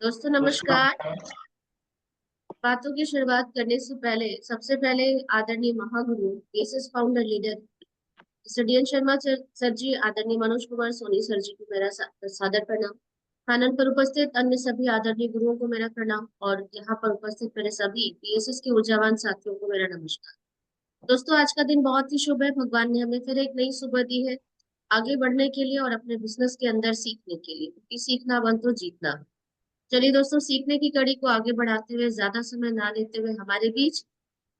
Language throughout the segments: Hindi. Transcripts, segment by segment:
दोस्तों नमस्कार। बातों की शुरुआत करने से पहले सबसे पहले आदरणीय महागुरु एसएस फाउंडर लीडर सडियन शर्मा सर जी, आदरणीय मनोज कुमार सोनी सर जी को मेरा सादर प्रणाम। कानन पर उपस्थित अन्य सभी आदरणीय गुरुओं को मेरा प्रणाम और यहाँ पर उपस्थित मेरे सभी पीएसएस के ऊर्जावान साथियों को मेरा नमस्कार। दोस्तों आज का दिन बहुत ही शुभ है। भगवान ने हमें फिर एक नई सुबह दी है आगे बढ़ने के लिए और अपने बिजनेस के अंदर सीखने के लिए, क्योंकि सीखना बन तो जीतना। चलिए दोस्तों, सीखने की कड़ी को आगे बढ़ाते हुए ज्यादा समय ना लेते हुए हमारे बीच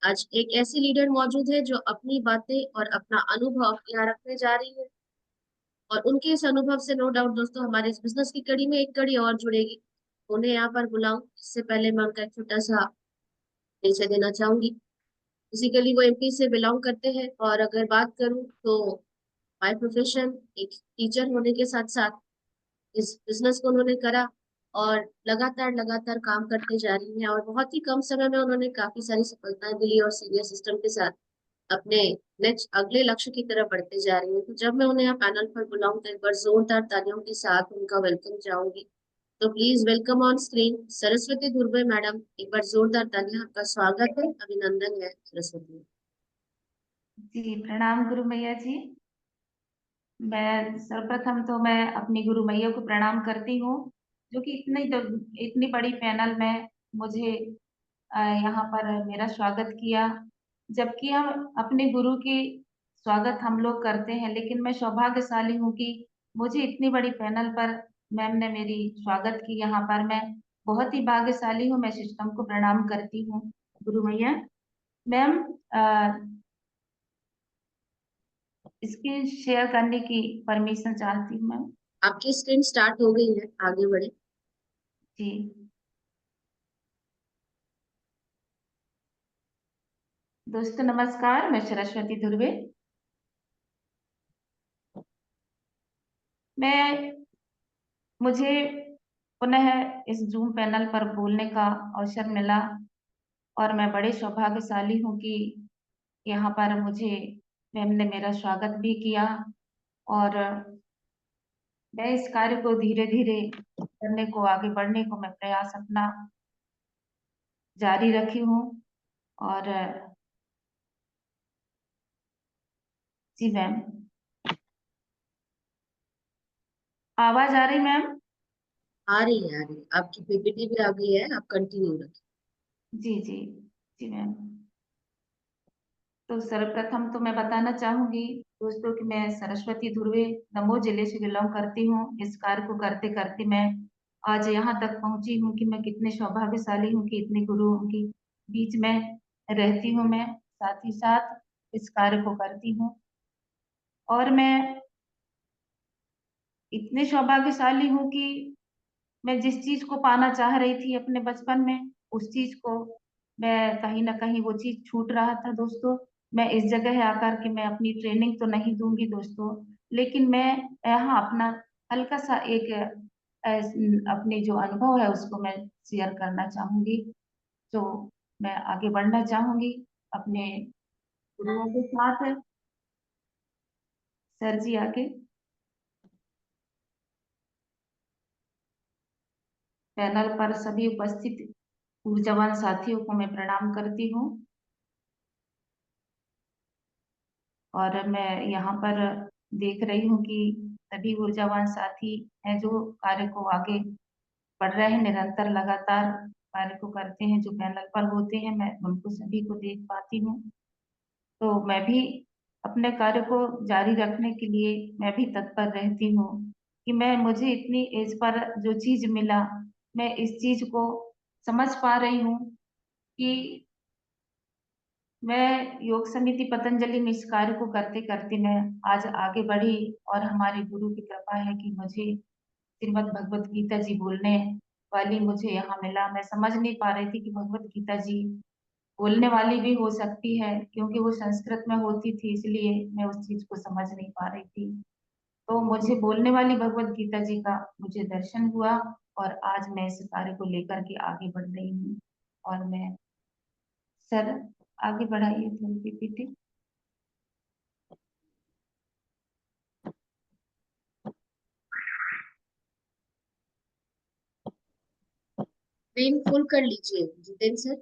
आज एक ऐसी लीडर मौजूद है जो अपनी बातें और अपना अनुभव यहाँ रखने जा रही है। और उनके इस अनुभव से नो डाउट दोस्तों हमारे इस बिजनेस की कड़ी में एक कड़ी और जुड़ेगी। उन्हें यहाँ पर बुलाऊं इससे पहले मैं उनका एक छोटा सा परिचय देना चाहूंगी। बेसिकली वो एमपी से बिलोंग करते हैं और अगर बात करूं तो बाय प्रोफेशन एक टीचर होने के साथ साथ इस बिजनेस को उन्होंने करा और लगातार लगातार काम करते जा रही हैं और बहुत ही कम समय में उन्होंने काफी सारी सफलताएं मिली और सीनियर सिस्टम के साथ अपने नेक्स्ट अगले लक्ष्य की तरफ बढ़ते जा रही हैं। तो जब मैं उन्हें यहाँ पैनल पर बुलाऊं तो एक बार जोरदार तालियों के साथ उनका वेलकम चाहूंगी। तो please welcome on screen Saraswati Dhurve madam. एक बार जोरदार तालियां, आपका स्वागत है, अभिनंदन है सरस्वती। जी प्रणाम गुरु मैया जी। मैं सर्वप्रथम तो मैं अपनी गुरु मैया को प्रणाम करती हूँ, जो कि इतनी बड़ी पैनल में मुझे यहाँ पर मेरा स्वागत किया। जबकि हम अपने गुरु की स्वागत हम लोग करते हैं, लेकिन मैं सौभाग्यशाली हूँ कि मुझे इतनी बड़ी पैनल पर मैम ने मेरी स्वागत की। यहाँ पर मैं बहुत ही भाग्यशाली हूँ। मैं सिस्टम को प्रणाम करती हूँ गुरु मैया। मैम स्क्रीन शेयर करने की परमिशन चाहती हूँ मैं। आपकी स्क्रीन स्टार्ट हो गई है, आगे बढ़े। जी दोस्तों नमस्कार, मैं सरस्वती धुर्वे। मैं मुझे पुनः इस जूम पैनल पर बोलने का अवसर मिला और मैं बड़े सौभाग्यशाली हूँ कि यहाँ पर मुझे मैम ने मेरा स्वागत भी किया। और मैं इस कार्य को धीरे धीरे करने को, आगे बढ़ने को मैं प्रयास अपना जारी रखी हूँ। और जी मैम, आवाज आ रही मैम? आ रही है, आ रही है, आपकी पीपीटी भी आ गई है, आप कंटिन्यू रखें। जी जी जी मैम। तो सर्वप्रथम तो मैं बताना चाहूंगी दोस्तों कि मैं सरस्वती धुर्वे दमोह जिले से बिलोंग करती हूँ। इस कार्य को करते करते मैं आज यहाँ तक पहुंची हूँ कि मैं कितने सौभाग्यशाली हूँ कि इतने गुरुओं के बीच में रहती हूँ। मैं साथ ही साथ इस कार्य को करती हूँ और मैं इतने सौभाग्यशाली हूँ कि मैं जिस चीज को पाना चाह रही थी अपने बचपन में, उस चीज को मैं कहीं ना कहीं वो चीज छूट रहा था दोस्तों। मैं इस जगह आकर के मैं अपनी ट्रेनिंग तो नहीं दूंगी दोस्तों, लेकिन मैं यहाँ अपना हल्का सा एक अपनी जो अनुभव है उसको मैं शेयर करना चाहूंगी। तो मैं आगे बढ़ना चाहूंगी अपने गुरुओं के साथ। सर जी आगे। पैनल पर सभी उपस्थित ऊर्जावान साथियों को मैं प्रणाम करती हूँ। और मैं यहाँ पर देख रही हूँ कि सभी ऊर्जावान साथी हैं जो कार्य को आगे बढ़ रहे हैं, निरंतर लगातार कार्य को करते हैं। जो पैनल पर होते हैं मैं उनको सभी को देख पाती हूँ। तो मैं भी अपने कार्य को जारी रखने के लिए मैं भी तत्पर रहती हूँ कि मैं मुझे इतनी एज पर जो चीज मिला, मैं इस चीज को समझ पा रही हूँ कि मैं योग समिति पतंजलि में इस कार्य को करते करते मैं आज आगे बढ़ी। और हमारे गुरु की कृपा है कि मुझे श्रीमद् भगवत गीता जी बोलने वाली मुझे यहाँ मिला। मैं समझ नहीं पा रही थी कि भगवत गीता जी बोलने वाली भी हो सकती है, क्योंकि वो संस्कृत में होती थी, इसलिए मैं उस चीज को समझ नहीं पा रही थी। तो मुझे बोलने वाली भगवत गीता जी का मुझे दर्शन हुआ और आज मैं इस कार्य को लेकर के आगे बढ़ रही हूँ। और मैं, सर आगे बढ़ाइए थोड़ी पीपीटी। स्क्रीन फुल कर लीजिए जितेंद्र सर।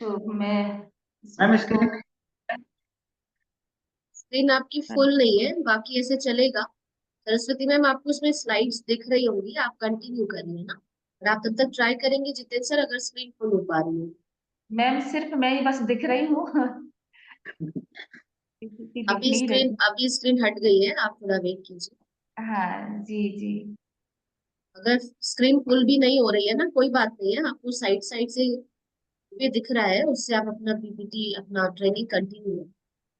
तो मैं मैम इसको स्क्रीन स्क्रीन आपकी फुल नहीं है, बाकी ऐसे चलेगा। सरस्वती मैम, आपको उसमें स्लाइड्स दिख रही होंगी, आप कंटिन्यू करिए ना। और आप तब तक ट्राई करेंगे जितेंद्र सर, अगर स्क्रीन फुल हो पा रही है। मैम सिर्फ मैं ही बस दिख रही हूँ। किसी दिख नहीं रही। अभी स्क्रीन हट गई है, आप थोड़ा वेट कीजिए। हाँ जी जी। अगर स्क्रीन फुल भी नहीं हो रही है ना, कोई बात नहीं है, आपको साइड साइड से भी दिख रहा है, उससे आप अपना पीपीटी, अपना ट्रेनिंग कंटिन्यू।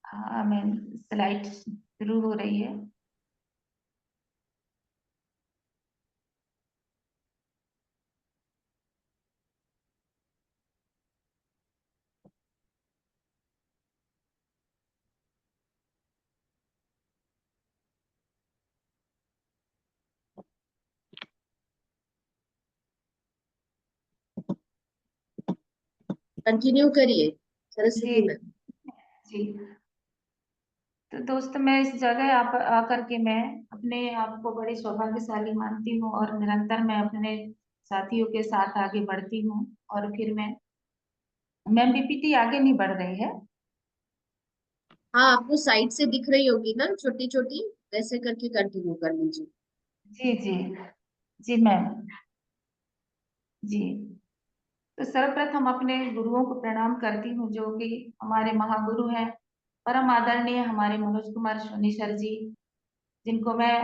हाँ मैम, स्लाइड शुरू हो रही है। कंटिन्यू करिए जी सरस्वती मैम। जी। तो दोस्त, मैं इस जगह आकर के मैं अपने आप को बड़ी सौभाग्यशाली मानती हूँ, और निरंतर मैं अपने साथियों के साथ आगे बढ़ती हूँ। और फिर मैम पीपीटी आगे नहीं बढ़ रही है। हाँ, आपको साइड से दिख रही होगी ना छोटी छोटी, वैसे करके कंटिन्यू कर लीजिए। जी जी। जी मैम। जी। तो सर्वप्रथम अपने गुरुओं को प्रणाम करती हूँ, जो कि हमारे महागुरु हैं, परम आदरणीय हमारे मनोज कुमार सोनी सर जी, जिनको मैं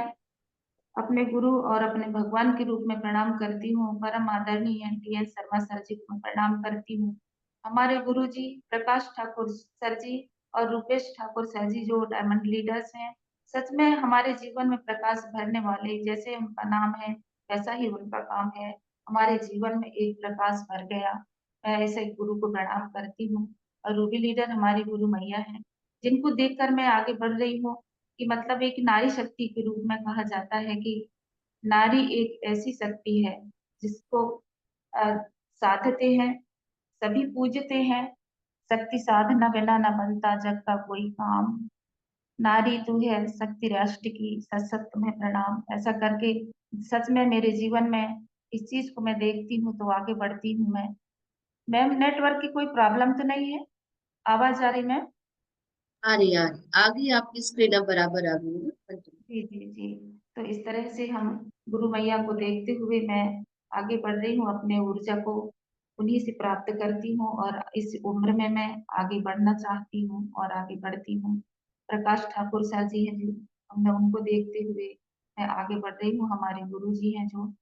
अपने गुरु और अपने भगवान के रूप में प्रणाम करती हूँ। परम आदरणीय T N Sharma sir ji को मैं प्रणाम करती हूँ। हमारे गुरु जी प्रकाश ठाकुर सर जी और रूपेश ठाकुर सर जी, जो डायमंड लीडर्स हैं, सच में हमारे जीवन में प्रकाश भरने वाले, जैसे उनका नाम है वैसा ही उनका काम है। हमारे जीवन में एक प्रकाश भर गया। मैं ऐसे गुरु को प्रणाम करती हूँ। और रूबी लीडर हमारी गुरु मैया है, जिनको देखकर मैं आगे बढ़ रही हूँ। कि मतलब एक नारी शक्ति के रूप में कहा जाता है कि नारी एक ऐसी शक्ति है जिसको अ, साधते हैं, सभी पूजते हैं। शक्ति साधना बिना न बनता जग का कोई काम। नारी तू है शक्ति राष्ट्र की, सशक्त में प्रणाम, ऐसा करके सच में मेरे जीवन में इस चीज को मैं देखती हूँ तो आगे बढ़ती हूँ मैं। मैम नेटवर्क की कोई प्रॉब्लम तो नहीं है? आवाज आ रही मैम? आ रही आ रही आ गई, आपकी स्क्रीन अब बराबर आ गई है ना, continue। जी जी जी। तो इस तरह से हम गुरु मैया को देखते हुए मैं आगे बढ़ रही हूँ, अपने ऊर्जा को उन्हीं से प्राप्त करती हूँ, और इस उम्र में मैं आगे बढ़ना चाहती हूँ और आगे बढ़ती हूँ। प्रकाश ठाकुर सर जी हैं, जो मैं उनको देखते हुए मैं आगे बढ़ रही हूँ। हमारे गुरु जी हैं, जो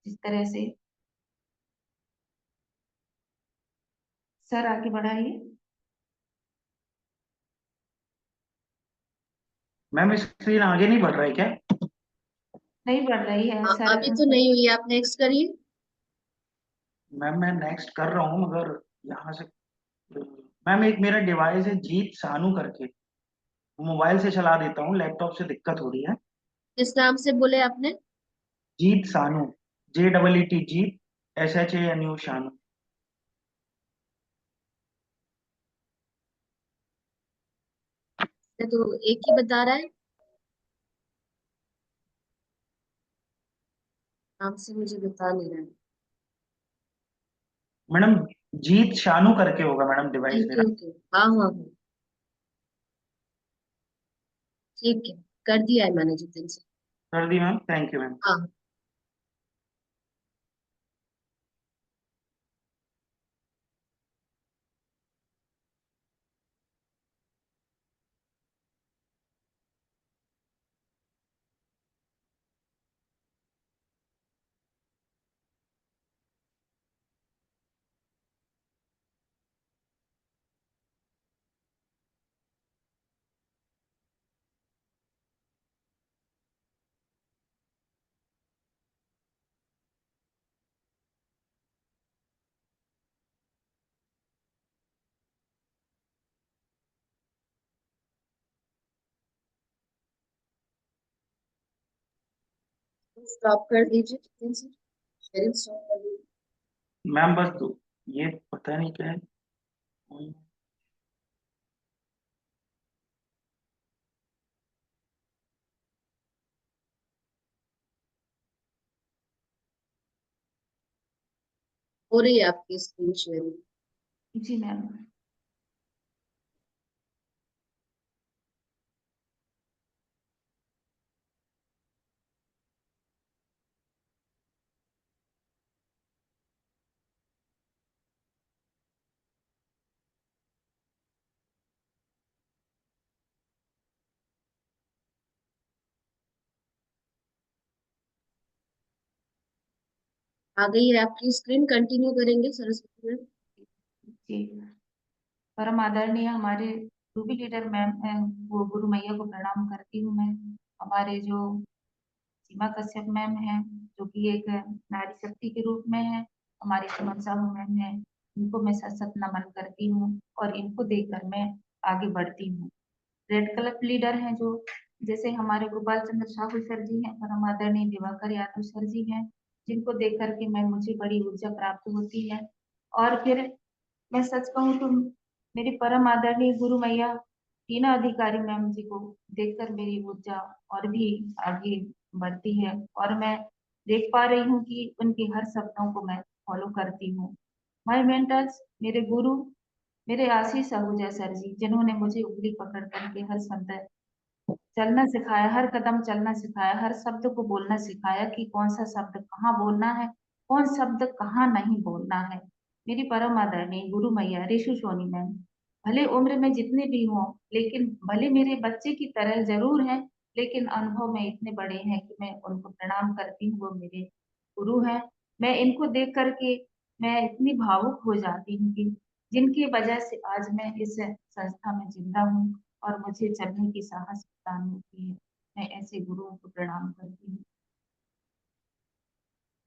जिस तरह से सर आगे बढ़ाइए। मैम स्क्रीन आगे नहीं बढ़ रहा है क्या? नहीं बढ़ रही है सर। अभी तो नहीं हुई, आप नेक्स्ट करिए। मैम मैं नेक्स्ट कर रहा हूँ मगर यहाँ से मैम एक मेरा डिवाइस है जीत सानू करके, वो मोबाइल से चला देता हूँ, लैपटॉप से दिक्कत हो रही है। किस नाम से बोले आपने? जीत सानू, JEET जीत, SHANU शानू। ये तो एक ही बता रहा है, नाम से मुझे बता नहीं रहा है। मैडम जीत शानू करके होगा मैडम डिवाइस ओके मेरा। ओके, हाँ हाँ हाँ, ठीक है, कर दिया है मैंने जितेंद्र से। कर दी मैम, थैंक यू मैम। हाँ। स्टॉप कर दीजिए जितेंद्र सर, शेयरिंग स्टॉप कर दीजिए। मैम बस दो, ये पता नहीं क्या है। हो रही है आपकी स्क्रीन शेयरिंग? जी मैम। आ गई है आपकी स्क्रीन, कंटिन्यू करेंगे सरस्वती मैम। जी, परम आदरणीय हमारे रूबी लीडर मैम वो गुरु मैया को प्रणाम करती हूँ मैं। हमारे जो सीमा कश्यप मैम है, जो कि एक नारी शक्ति के रूप में है, हमारी सुमन साहू मैम है, इनको मैं सत सत नमन करती हूँ और इनको देखकर मैं आगे बढ़ती हूँ। रेड क्लब लीडर हैं जो, जैसे हमारे गोपाल चंद्र साहू सर जी हैं, परम आदरणीय दिवाकर यादव सर जी हैं, जिनको देख करके मैं मुझे बड़ी ऊर्जा प्राप्त होती है। और फिर मैं सच कहूँ तो मेरी परम आदरणीय गुरु मैया टीना अधिकारी मैम जी को देखकर मेरी ऊर्जा और भी आगे बढ़ती है और मैं देख पा रही हूँ कि उनके हर शब्दों को मैं फॉलो करती हूँ। माय मेंटर्स, मेरे गुरु, मेरे आशीष आहूजा सर जी, जिन्होंने मुझे उंगली पकड़ करके हर शब्द चलना सिखाया, हर कदम चलना सिखाया, हर शब्द को बोलना सिखाया कि कौन सा शब्द कहाँ बोलना है, कौन शब्द कहाँ नहीं बोलना है। मेरी परम आदरणीय गुरु मैया ऋषु सोनी मैम, भले उम्र में जितने भी हों, लेकिन भले मेरे बच्चे की तरह जरूर हैं, लेकिन अनुभव में इतने बड़े हैं कि मैं उनको प्रणाम करती हूँ, वो मेरे गुरु हैं। मैं इनको देख करके मैं इतनी भावुक हो जाती हूँ कि जिनकी वजह से आज मैं इस संस्था में जिंदा हूँ और मुझे चलने की साहस प्रदान होती है। मैं ऐसे गुरुओं को प्रणाम करती हूँ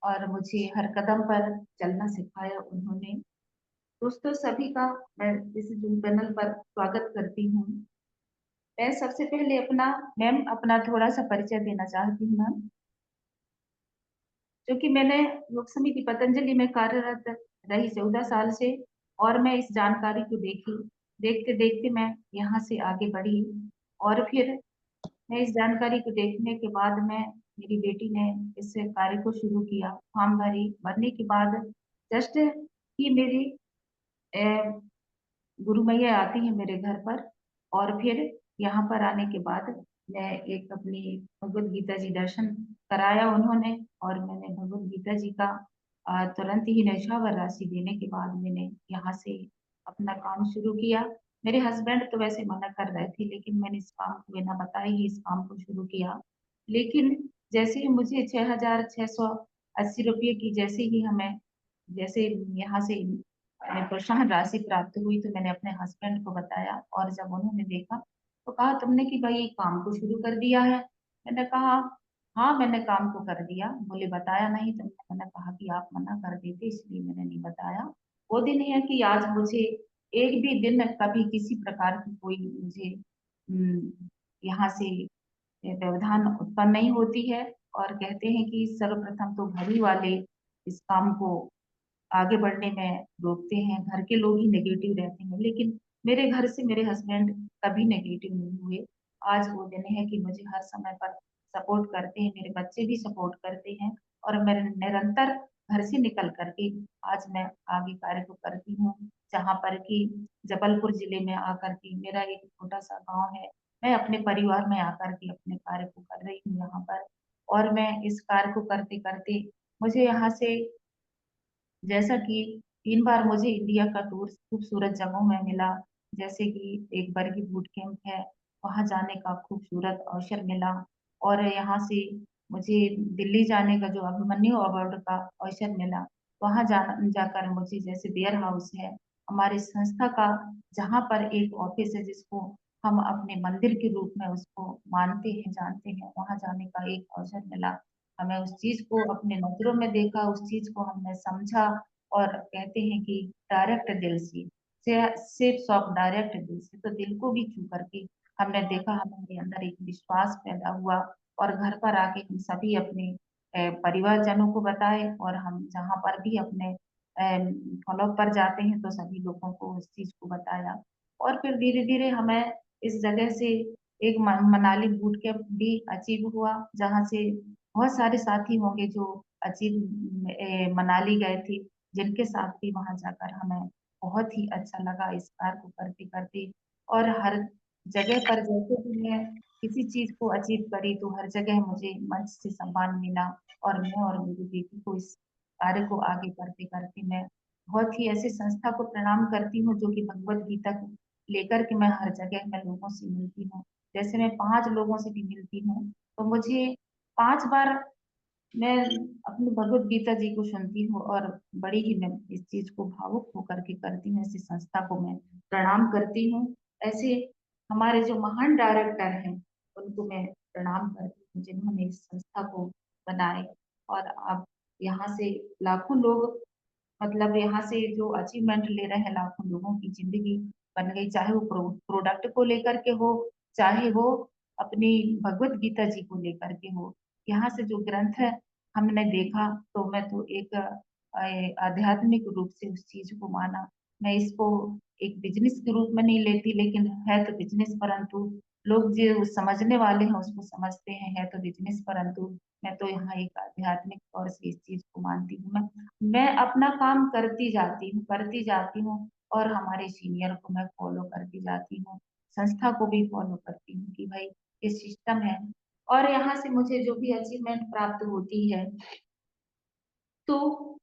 और मुझे हर कदम पर चलना सिखाया उन्होंने। दोस्तों सभी का मैं इस जूम पैनल पर स्वागत करती हूँ। मैं सबसे पहले अपना थोड़ा सा परिचय देना चाहती हूँ मैम, क्योंकि मैंने योग समिति पतंजलि में कार्यरत रही 14 साल से और मैं इस जानकारी को देखते देखते मैं यहाँ से आगे बढ़ी और फिर मैं इस जानकारी को देखने के बाद मैं मेरी बेटी ने इस कार्य को शुरू किया, फॉर्म भरने के बाद जस्ट ही मेरी गुरु मैया आती है मेरे घर पर और फिर यहाँ पर आने के बाद मैं एक अपनी भगवत गीता जी दर्शन कराया उन्होंने और मैंने भगवत गीता जी का तुरंत ही न्यौछावर राशि देने के बाद मैंने यहाँ से अपना काम शुरू किया। मेरे हस्बैंड तो वैसे मना कर रहे थे, लेकिन मैंने इस काम को बिना बताए ही इस काम को शुरू किया। लेकिन जैसे ही मुझे 6,680 रुपये की जैसे यहाँ से प्रोत्साहन राशि प्राप्त हुई तो मैंने अपने हस्बैंड को बताया और जब उन्होंने देखा तो कहा तुमने कि भाई काम को शुरू कर दिया है। मैंने कहा हाँ मैंने काम को कर दिया। बोले बताया नहीं तुमने। मैंने कहा कि आप मना कर देते इसलिए मैंने नहीं बताया। वो दिन है कि आज मुझे एक भी दिन कभी किसी प्रकार की कोई मुझे यहाँ से व्यवधान उत्पन्न नहीं होती है और कहते हैं कि सर्वप्रथम तो घर ही वाले इस काम को आगे बढ़ने में रोकते हैं, घर के लोग ही नेगेटिव रहते हैं, लेकिन मेरे घर से मेरे हस्बैंड कभी नेगेटिव नहीं हुए। आज वो दिन है कि मुझे हर समय पर सपोर्ट करते हैं, मेरे बच्चे भी सपोर्ट करते हैं और मैं निरंतर घर से निकल करके आज मैं आगे कार्य को करती हूँ। जहाँ पर कि जबलपुर जिले में आकर के मेरा एक छोटा सा गांव है, मैं अपने परिवार में आकर के अपने कार्य को कर रही हूँ यहाँ पर और मैं इस कार्य को करते करते मुझे यहाँ से जैसा कि 3 बार मुझे इंडिया का टूर खूबसूरत जगहों में मिला, जैसे कि एक बरगी बूट कैंप है, वहां जाने का खूबसूरत अवसर मिला और यहाँ से मुझे दिल्ली जाने का जो अभिमन्यु अवार्ड का अवसर मिला, वहां जाकर मुझे जैसे वेयर हाउस है हमारी संस्था का, जहाँ पर एक ऑफिस है जिसको हम अपने मंदिर के रूप में उसको मानते हैं जानते हैं, वहां जाने का एक अवसर मिला। हमें उस चीज को अपने नजरों में देखा, उस चीज को हमने समझा और कहते हैं कि डायरेक्ट दिल से सिर्फ ऑफ डायरेक्ट दिल से तो दिल को भी छू करके हमने देखा, हमारे अंदर एक विश्वास पैदा हुआ और घर पर आके हम सभी अपने परिवारजनों को बताए और हम जहाँ पर भी अपने फॉलो पर जाते हैं तो सभी लोगों को उस चीज को बताया और फिर धीरे धीरे हमें इस जगह से एक मनाली बूट कैंप भी अचीव हुआ, जहाँ से बहुत सारे साथी होंगे जो अचीव मनाली गए थे, जिनके साथ भी वहां जाकर हमें बहुत ही अच्छा लगा इस कार्य को करते करते। और हर जगह पर जैसे भी मैं किसी चीज को अचीव करी तो हर जगह मुझे मंच से सम्मान मिला, और मैं और मेरी बेटी को इस कार्य को आगे करते करते मैं बहुत ही ऐसी संस्था को प्रणाम करती हूँ जो कि भगवत गीता को लेकर के मैं हर जगह मैं लोगों से मिलती हूँ। जैसे मैं 5 लोगों से भी मिलती हूँ तो मुझे 5 बार मैं अपनी भगवत गीता जी को सुनती हूँ, और बड़ी ही मैं इस चीज को भावुक होकर के करती हूँ। ऐसी संस्था को मैं प्रणाम करती हूँ। ऐसे हमारे जो महान डायरेक्टर हैं उनको मैं प्रणाम करती हूँ जिन्होंने इस संस्था को बनाए। और अब यहाँ से लाखों लोग, मतलब यहाँ से जो अचीवमेंट ले रहे हैं, लाखों लोगों की जिंदगी बन गई, चाहे वो प्रोडक्ट को लेकर के हो, चाहे वो अपनी भगवत गीता जी को लेकर के हो। यहाँ से जो ग्रंथ है हमने देखा तो मैं तो एक आध्यात्मिक रूप से उस चीज को माना। मैं इसको एक बिजनेस के रूप में नहीं लेती, लेकिन है तो बिजनेस, परंतु लोग जो समझने वाले हैं उसको समझते हैं, है तो बिजनेस परंतु मैं तो यहाँ एक आध्यात्मिक तौर से इस चीज को मानती हूँ। मैं अपना काम करती जाती हूँ, और हमारे सीनियर को मैं फॉलो करती जाती हूँ, संस्था को भी फॉलो करती हूँ कि भाई ये सिस्टम है। और यहाँ से मुझे जो भी अचीवमेंट प्राप्त होती है तो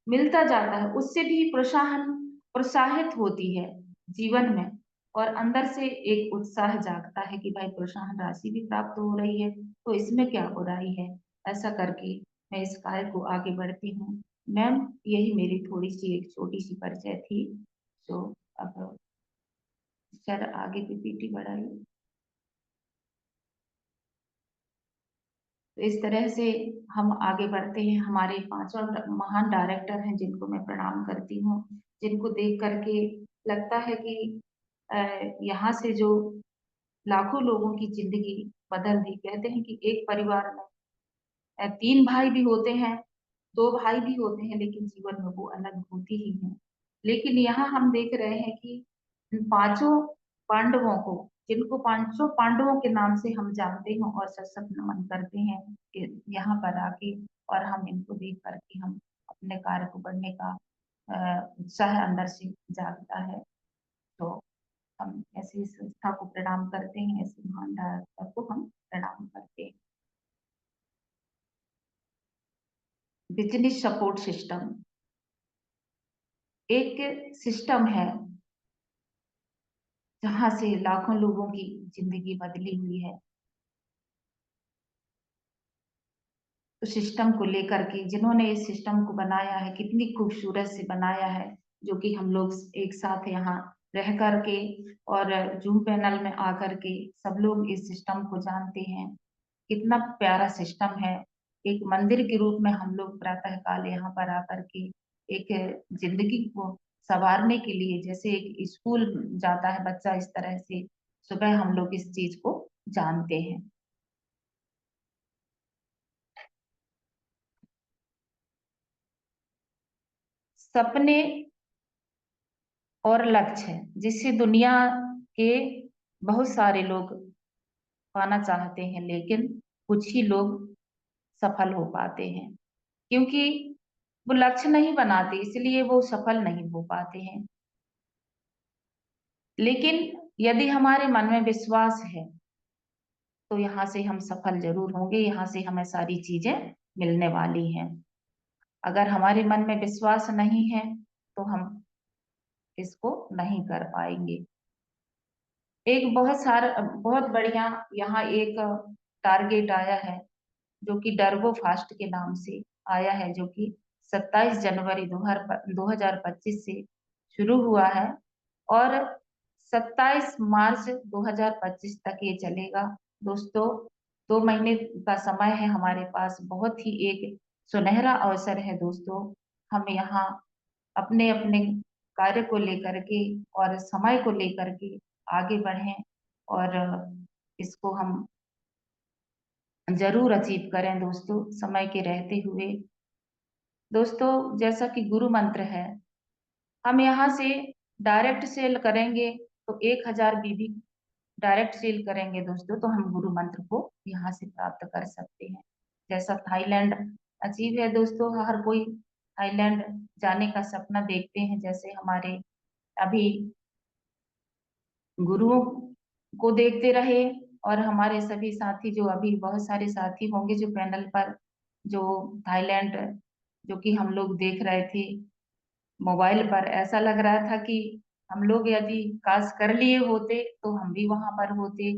मिलता जाता है, उससे भी प्रोत्साहित होती है जीवन में, और अंदर से एक उत्साह जागता है कि भाई प्रोत्साहन राशि भी प्राप्त हो रही है तो इसमें क्या बुराई है। ऐसा करके मैं इस कार्य को आगे बढ़ती हूँ। मैम, यही मेरी थोड़ी सी एक छोटी सी परिचय थी। तो अब सर आगे पीपीटी बढ़ाइए। तो इस तरह से हम आगे बढ़ते हैं। हमारे 5 महान डायरेक्टर हैं जिनको मैं प्रणाम करती हूँ, जिनको देख करके लगता है कि यहाँ से जो लाखों लोगों की जिंदगी बदल दी। कहते हैं कि एक परिवार में 3 भाई भी होते हैं, 2 भाई भी होते हैं, लेकिन जीवन में वो अलग होती ही हैं। लेकिन यहाँ हम देख रहे हैं कि इन पांचों पांडवों को, जिनको 500 पांडवों के नाम से हम जानते हैं और सशक्त नमन करते हैं, यहाँ पर आके, और हम इनको देख करके हम अपने कार्य को बढ़ने का उत्साह अंदर से जागता है। तो हम ऐसी संस्था को प्रणाम करते हैं, ऐसे महान डायरेक्टर को हम प्रणाम करते हैं। बिजनेस सपोर्ट सिस्टम एक सिस्टम है जहां से लाखों लोगों की जिंदगी बदली हुई है। तो सिस्टम को लेकर के जिन्होंने इस सिस्टम को बनाया है, कितनी खूबसूरत से बनाया है, जो कि हम लोग एक साथ यहाँ रह करके और जूम पैनल में आकर के सब लोग इस सिस्टम को जानते हैं। कितना प्यारा सिस्टम है। एक मंदिर के रूप में हम लोग प्रातः काल यहाँ पर आकर के एक जिंदगी को संवारने के लिए, जैसे एक स्कूल जाता है बच्चा, इस तरह से सुबह हम लोग इस चीज को जानते हैं। सपने और लक्ष्य जिसे दुनिया के बहुत सारे लोग पाना चाहते हैं, लेकिन कुछ ही लोग सफल हो पाते हैं, क्योंकि वो लक्ष्य नहीं बनाते, इसलिए वो सफल नहीं हो पाते हैं। लेकिन यदि हमारे मन में विश्वास है तो यहाँ से हम सफल जरूर होंगे, यहाँ से हमें सारी चीजें मिलने वाली हैं। अगर हमारे मन में विश्वास नहीं है तो हम इसको नहीं कर पाएंगे। एक बहुत बढ़िया यहाँ एक टारगेट आया है जो कि डरबो फास्ट के नाम से आया है, जो कि 27 जनवरी 2025 से शुरू हुआ है, और 27 मार्च 2025 तक ये चलेगा। दोस्तों, 2 महीने का समय है हमारे पास, बहुत ही एक सुनहरा अवसर है दोस्तों। हम यहाँ अपने अपने कार्य को लेकर के और समय को लेकर के आगे बढ़ें, और इसको हम जरूर अचीव करें दोस्तों, समय के रहते हुए। दोस्तों, जैसा कि गुरु मंत्र है, हम यहाँ से डायरेक्ट सेल करेंगे तो 1000 बीबी डायरेक्ट सेल करेंगे दोस्तों, तो हम गुरु मंत्र को यहाँ से प्राप्त कर सकते हैं। जैसा थाईलैंड अचीव है दोस्तों, हर कोई थाईलैंड जाने का सपना देखते हैं, जैसे हमारे अभी गुरुओं को देखते रहे, और हमारे सभी साथी जो अभी बहुत सारे साथी होंगे जो पैनल पर, जो थाईलैंड जो कि हम लोग देख रहे थे मोबाइल पर, ऐसा लग रहा था कि हम लोग यदि काश कर लिए होते तो हम भी वहां पर होते।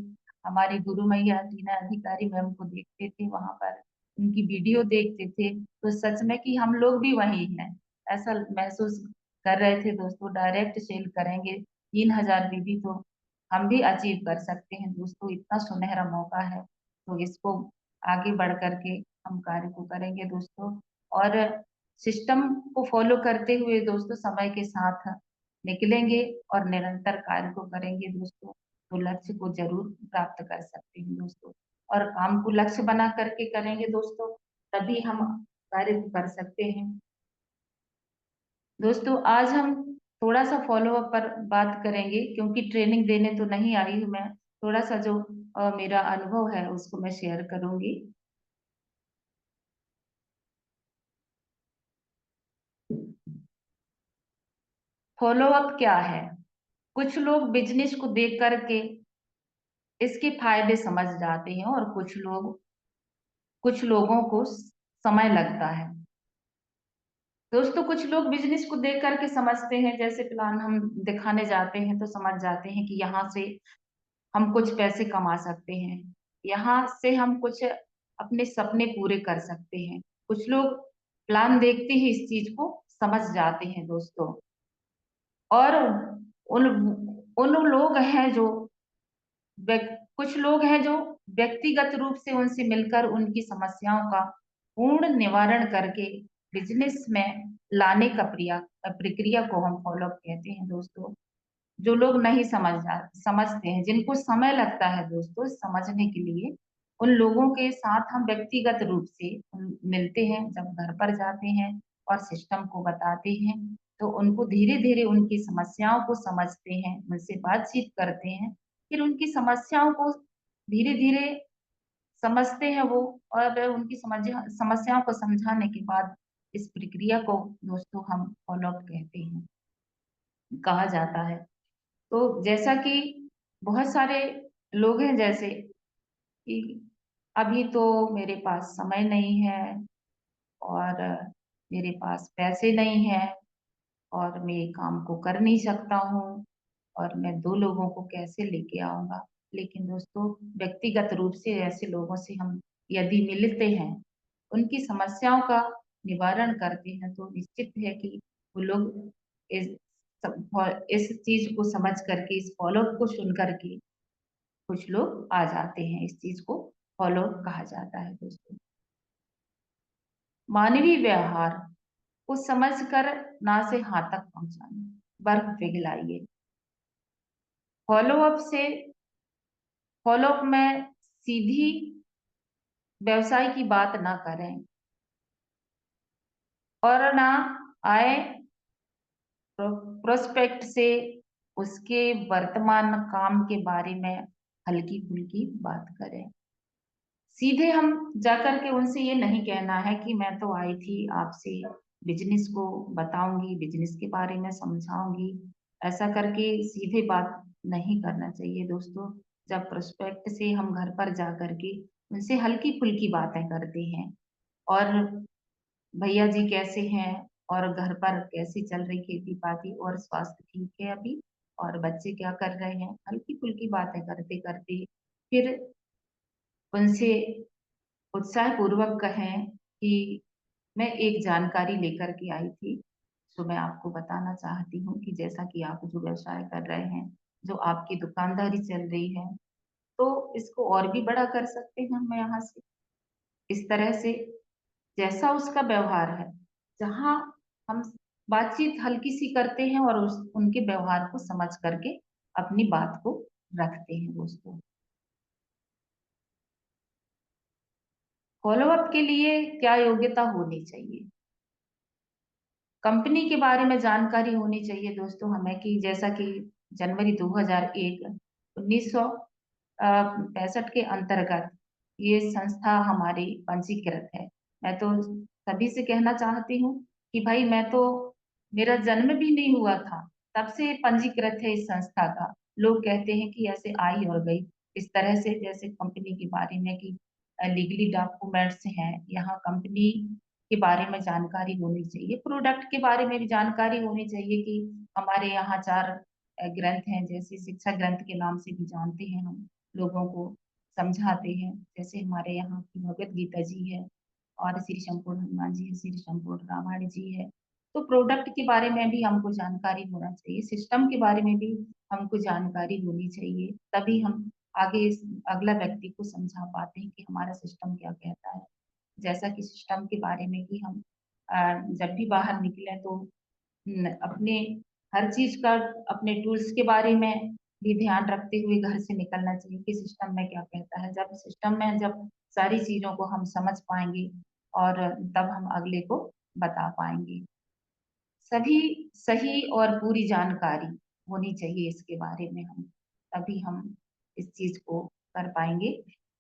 हमारी गुरु मैया टीना अधिकारी मैम को देखते थे वहां पर, उनकी वीडियो देखते थे, तो सच में कि हम लोग भी वही हैं ऐसा महसूस कर रहे थे दोस्तों। डायरेक्ट सेल करेंगे 3,000 बीबी तो हम भी अचीव कर सकते हैं दोस्तों, इतना सुनहरा मौका है, तो इसको आगे बढ़ करके हम कार्य को करेंगे दोस्तों। और सिस्टम को फॉलो करते हुए दोस्तों समय के साथ निकलेंगे और निरंतर कार्य को करेंगे दोस्तों, तो लक्ष्य को जरूर प्राप्त कर सकते हैं दोस्तों। और काम को लक्ष्य बना करके करेंगे दोस्तों, तभी हम कार्य को कर सकते हैं दोस्तों। आज हम थोड़ा सा फॉलोअप पर बात करेंगे, क्योंकि ट्रेनिंग देने तो नहीं आई हूँ मैं, थोड़ा सा जो मेरा अनुभव है उसको मैं शेयर करूंगी। फॉलोअप क्या है? कुछ लोग बिजनेस को देख करके इसके फायदे समझ जाते हैं, और कुछ लोगों को समय लगता है दोस्तों। कुछ लोग बिजनेस को देख करके समझते हैं, जैसे प्लान हम दिखाने जाते हैं तो समझ जाते हैं कि यहाँ से हम कुछ पैसे कमा सकते हैं, यहाँ से हम कुछ अपने सपने पूरे कर सकते हैं। कुछ लोग प्लान देखते ही इस चीज को समझ जाते हैं दोस्तों। और उन उन लोग हैं जो कुछ लोग हैं जो व्यक्तिगत रूप से उनसे मिलकर उनकी समस्याओं का पूर्ण निवारण करके बिजनेस में लाने का प्रक्रिया को हम फॉलोअप कहते हैं दोस्तों। जो लोग नहीं समझते हैं, जिनको समय लगता है दोस्तों समझने के लिए, उन लोगों के साथ हम व्यक्तिगत रूप से मिलते हैं, जब घर पर जाते हैं और सिस्टम को बताते हैं, तो उनको धीरे धीरे उनकी समस्याओं को समझते हैं, उनसे बातचीत करते हैं, फिर उनकी समस्याओं को धीरे धीरे समझते हैं वो, और उनकी समस्याओं को समझाने के बाद इस प्रक्रिया को दोस्तों हम फॉलोअप कहते हैं, कहा जाता है। तो जैसा कि बहुत सारे लोग हैं, जैसे कि अभी तो मेरे पास समय नहीं है, और मेरे पास पैसे नहीं है, और मैं ये काम को कर नहीं सकता हूँ, और मैं 2 लोगों को कैसे लेके आऊंगा। लेकिन दोस्तों व्यक्तिगत रूप से ऐसे लोगों से हम यदि मिलते हैं, उनकी समस्याओं का निवारण करते हैं, तो निश्चित है कि वो लोग इस इस चीज को समझ करके, इस फॉलोअप को सुन करके कुछ लोग आ जाते हैं। इस चीज को फॉलोअप कहा जाता है दोस्तों। मानवीय व्यवहार को समझकर ना से हाँ तक पहुंचाना, बर्फ पिघलाइए। फॉलोअप से फॉलोअप में सीधी व्यवसाय की बात ना करें, और ना आए प्रोस्पेक्ट से उसके वर्तमान काम के बारे में हल्की फुल्की बात करें। सीधे हम जाकर के उनसे ये नहीं कहना है कि मैं तो आई थी आपसे बिजनेस को बताऊंगी, बिजनेस के बारे में समझाऊंगी, ऐसा करके सीधे बात नहीं करना चाहिए दोस्तों। जब प्रोस्पेक्ट से हम घर पर जा करके उनसे हल्की फुल्की बातें करते हैं, और भैया जी कैसे हैं, और घर पर कैसी चल रही खेती बाड़ी, और स्वास्थ्य ठीक है अभी, और बच्चे क्या कर रहे हैं, हल्की फुल्की बातें करते करते फिर उनसे उत्साहपूर्वक कहें कि मैं एक जानकारी लेकर के आई थी, तो मैं आपको बताना चाहती हूँ कि जैसा कि आप जो व्यवसाय कर रहे हैं, जो आपकी दुकानदारी चल रही है, तो इसको और भी बड़ा कर सकते हैं हम यहाँ से। इस तरह से जैसा उसका व्यवहार है, जहाँ हम बातचीत हल्की सी करते हैं और उनके व्यवहार को समझ करके अपनी बात को रखते हैं दोस्तों। फॉलोअप के लिए क्या योग्यता होनी चाहिए? कंपनी के बारे में जानकारी होनी चाहिए दोस्तों हमें, कि जैसा कि जनवरी 2001 1965 के अंतर्गत ये संस्था हमारी पंजीकृत है। मैं तो सभी से कहना चाहती हूँ कि भाई मैं तो, मेरा जन्म भी नहीं हुआ था तब से पंजीकृत है इस संस्था का। लोग कहते हैं कि ऐसे आई और गई, इस तरह से जैसे कंपनी के बारे में कि लीगली डॉक्यूमेंट्स हैं, यहाँ कंपनी के बारे में जानकारी होनी चाहिए, प्रोडक्ट के बारे में भी जानकारी होनी चाहिए कि हमारे यहाँ 4 ग्रंथ हैं, जैसे शिक्षा ग्रंथ के नाम से भी जानते हैं हम, लोगों को समझाते हैं, जैसे हमारे यहाँ की भगवत गीता जी है, और श्री संपूर्ण हनुमान जी है, श्री संपूर्ण रामायण जी है। तो प्रोडक्ट के बारे में भी हमको जानकारी होना चाहिए, सिस्टम के बारे में भी हमको जानकारी होनी चाहिए, तभी हम आगे अगला व्यक्ति को समझा पाते हैं कि हमारा सिस्टम क्या कहता है। जैसा कि सिस्टम के बारे में कि हम जब भी बाहर निकले तो अपने हर चीज का, अपने टूल्स के बारे में भी ध्यान रखते हुए घर से निकलना चाहिए कि सिस्टम में क्या कहता है। जब सिस्टम में जब सारी चीजों को हम समझ पाएंगे और तब हम अगले को बता पाएंगे। सभी सही और पूरी जानकारी होनी चाहिए इसके बारे में, हम तभी हम इस चीज को कर पाएंगे।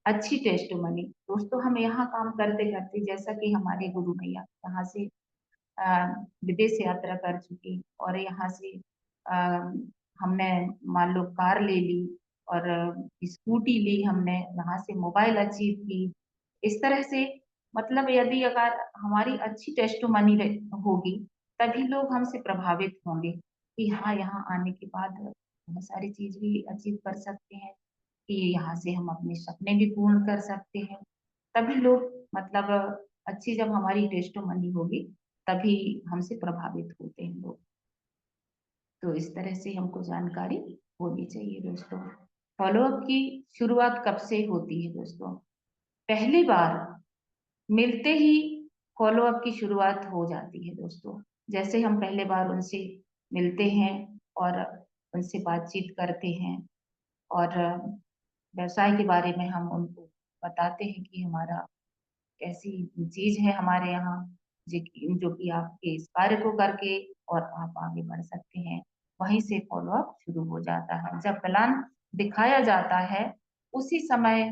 अच्छी टेस्टमनी दोस्तों, हम यहाँ काम करते करते, जैसा कि हमारे गुरु मैया यहाँ से विदेश यात्रा कर चुकी, और यहाँ से अ, हमने मान लो कार ले ली और स्कूटी ली, हमने यहाँ से मोबाइल अचीव की। इस तरह से मतलब यदि अगर हमारी अच्छी टेस्टमनी होगी तभी लोग हमसे प्रभावित होंगे कि हाँ, यहाँ आने के बाद बहुत सारी चीज भी अचीव कर सकते हैं, कि यहाँ से हम अपने सपने भी पूर्ण कर सकते हैं। तभी लोग मतलब अच्छी जब हमारी टेस्टमनी होगी तभी हमसे प्रभावित होते हैं लोग। तो इस तरह से हमको जानकारी होनी चाहिए दोस्तों। फॉलोअप की शुरुआत कब से होती है दोस्तों? पहली बार मिलते ही फॉलोअप की शुरुआत हो जाती है दोस्तों। जैसे हम पहले बार उनसे मिलते हैं और उनसे बातचीत करते हैं, और व्यवसाय के बारे में हम उनको बताते हैं कि हमारा ऐसी चीज है हमारे यहाँ जो कि आपके इस कार्य को करके और आप आगे बढ़ सकते हैं। वहीं से फॉलोअप शुरू हो जाता है। जब प्लान दिखाया जाता है उसी समय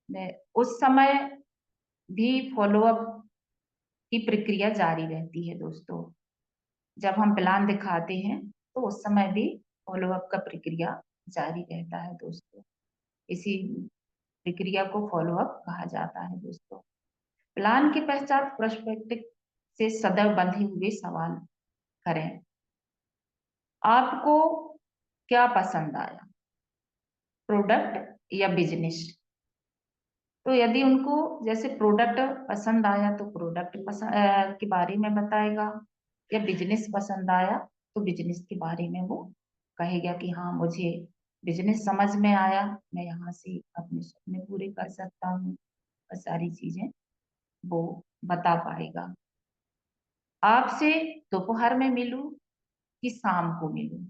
में, उस समय भी फॉलोअप की प्रक्रिया जारी रहती है दोस्तों। जब हम प्लान दिखाते हैं तो उस समय भी फॉलोअप का प्रक्रिया जारी रहता है दोस्तों। इसी प्रक्रिया को फॉलोअप कहा जाता है दोस्तों। प्लान के पश्चात प्रोस्पेक्टिव से सदैव बंधे हुए सवाल करें। आपको क्या पसंद आया, प्रोडक्ट या बिजनेस? तो यदि उनको जैसे प्रोडक्ट पसंद आया तो प्रोडक्ट के बारे में बताएगा, या बिजनेस पसंद आया तो बिजनेस के बारे में वो कहेगा कि हाँ, मुझे बिजनेस समझ में आया, मैं यहाँ से अपने सपने पूरे कर सकता हूँ, और सारी चीजें वो बता पाएगा। आपसे दोपहर में मिलूं कि शाम को मिलूं?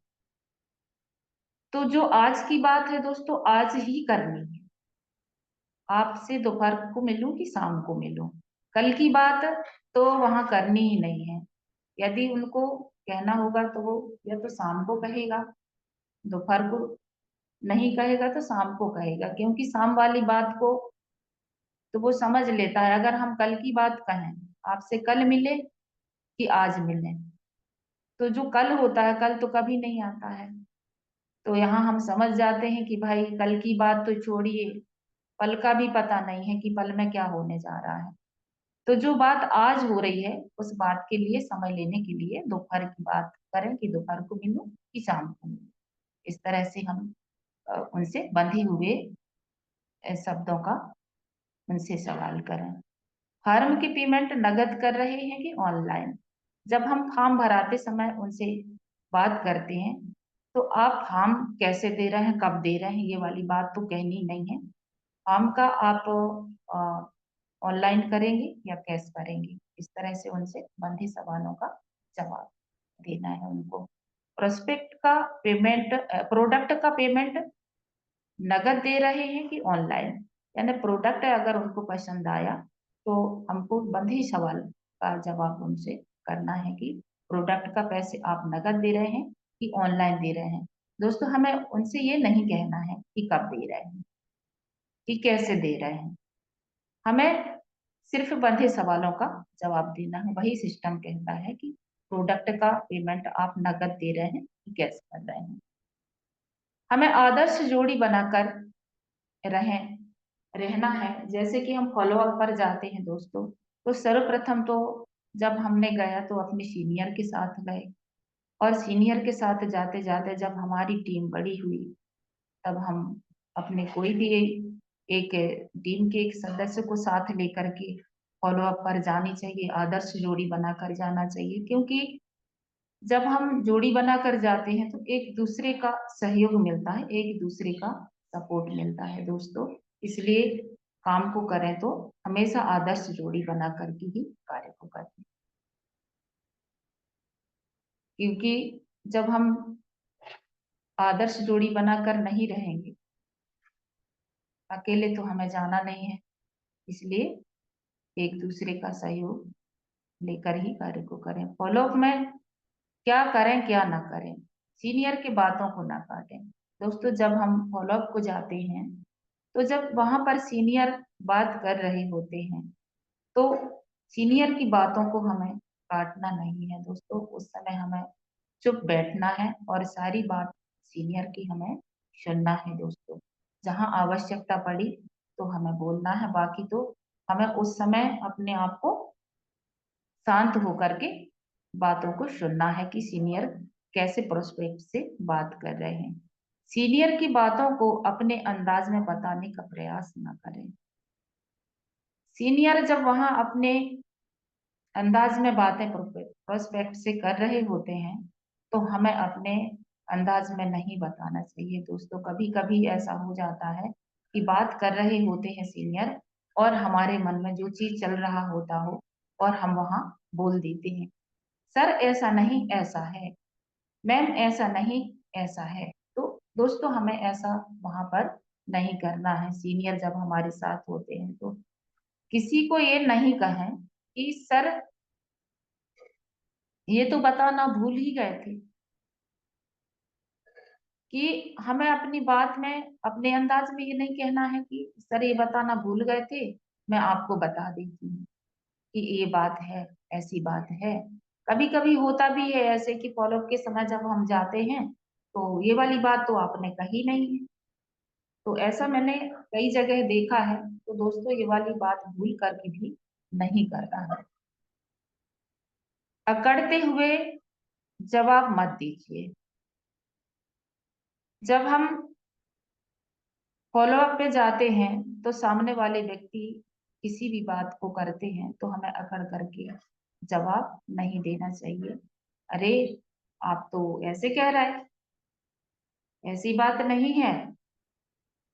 तो जो आज की बात है दोस्तों, आज ही करनी है। आपसे दोपहर को मिलूं कि शाम को मिलूं, कल की बात तो वहां करनी ही नहीं है। यदि उनको कहना होगा तो वो या तो शाम को कहेगा, दोपहर को नहीं कहेगा तो शाम को कहेगा, क्योंकि शाम वाली बात को तो वो समझ लेता है। अगर हम कल की बात कहें, आपसे कल मिले कि आज मिले, तो जो कल होता है, कल तो कभी नहीं आता है। तो यहाँ हम समझ जाते हैं कि भाई कल की बात तो छोड़िए, पल का भी पता नहीं है कि पल में क्या होने जा रहा है। तो जो बात आज हो रही है उस बात के लिए समय लेने के लिए दोपहर की बात करें कि दोपहर को मिलूं कि शाम को मिलूं। इस तरह से हम उनसे बंधे हुए शब्दों का उनसे सवाल करें। फॉर्म की पेमेंट नगद कर रहे हैं कि ऑनलाइन? जब हम फॉर्म भराते समय उनसे बात करते हैं तो आप फॉर्म कैसे दे रहे हैं, कब दे रहे हैं, ये वाली बात तो कहनी नहीं है। फॉर्म का आप ऑनलाइन करेंगे या कैश करेंगे, इस तरह से उनसे बंधे सवालों का जवाब देना है उनको। प्रोस्पेक्ट का पेमेंट, प्रोडक्ट का पेमेंट नगद दे रहे हैं कि ऑनलाइन? यानी प्रोडक्ट अगर उनको पसंद आया तो हमको बंधे सवाल का जवाब उनसे करना है कि प्रोडक्ट का पैसे आप नगद दे रहे हैं कि ऑनलाइन दे रहे हैं। दोस्तों, हमें उनसे ये नहीं कहना है कि कब दे रहे हैं कि कैसे दे रहे हैं, हमें सिर्फ बंधे सवालों का जवाब देना है। वही सिस्टम कहता है कि प्रोडक्ट का पेमेंट आप नकद दे रहे हैं कि कैश कर रहे हैं। हमें आदर्श जोड़ी बनाकर रहना है। जैसे कि हम फॉलोअप पर जाते हैं दोस्तों, तो सर्वप्रथम तो जब हमने गया तो अपने सीनियर के साथ गए, और सीनियर के साथ जाते जाते जब हमारी टीम बड़ी हुई, तब हम अपने कोई भी एक टीम के एक सदस्य को साथ लेकर के फॉलोअप पर जानी चाहिए, आदर्श जोड़ी बनाकर जाना चाहिए। क्योंकि जब हम जोड़ी बनाकर जाते हैं तो एक दूसरे का सहयोग मिलता है, एक दूसरे का सपोर्ट मिलता है दोस्तों। इसलिए काम को करें तो हमेशा आदर्श जोड़ी बना करके ही कार्य को करें। क्योंकि जब हम आदर्श जोड़ी बनाकर नहीं रहेंगे, अकेले तो हमें जाना नहीं है, इसलिए एक दूसरे का सहयोग लेकर ही कार्य को करें। फॉलोअप में क्या करें क्या ना करें, सीनियर की बातों को ना काटें दोस्तों। जब हम फॉलोअप को जाते हैं तो जब वहां पर सीनियर बात कर रहे होते हैं तो सीनियर की बातों को हमें काटना नहीं है दोस्तों। उस समय हमें चुप बैठना है और सारी बात सीनियर की हमें सुनना है दोस्तों। जहां आवश्यकता पड़ी तो हमें बोलना है, बाकी तो हमें उस समय अपने आप को शांत होकर के बातों को सुनना है कि सीनियर कैसे प्रोस्पेक्ट से बात कर रहे हैं। सीनियर की बातों को अपने अंदाज में बताने का प्रयास ना करें। सीनियर जब वहां अपने अंदाज में बातें प्रोस्पेक्ट से कर रहे होते हैं तो हमें अपने अंदाज में नहीं बताना चाहिए दोस्तों। कभी कभी ऐसा हो जाता है कि बात कर रहे होते हैं सीनियर और हमारे मन में जो चीज चल रहा होता हो और हम वहां बोल देते हैं, सर ऐसा नहीं ऐसा है, मैम ऐसा नहीं ऐसा है। तो दोस्तों हमें ऐसा वहां पर नहीं करना है। सीनियर जब हमारे साथ होते हैं तो किसी को ये नहीं कहें कि सर ये तो बताना भूल ही गए थे। कि हमें अपनी बात में अपने अंदाज में ये नहीं कहना है कि सर ये बताना भूल गए थे, मैं आपको बता देती हूँ कि ये बात है, ऐसी बात है। कभी कभी होता भी है ऐसे कि फॉलोअप के समय जब हम जाते हैं तो ये वाली बात तो आपने कही नहीं है। तो ऐसा मैंने कई जगह देखा है। तो दोस्तों ये वाली बात भूल करके भी नहीं करना है। अकड़ते हुए जवाब मत दीजिए। जब हम फॉलोअप पे जाते हैं तो सामने वाले व्यक्ति किसी भी बात को करते हैं तो हमें अकड़ करके जवाब नहीं देना चाहिए। अरे आप तो ऐसे कह रहे हैं, ऐसी बात नहीं है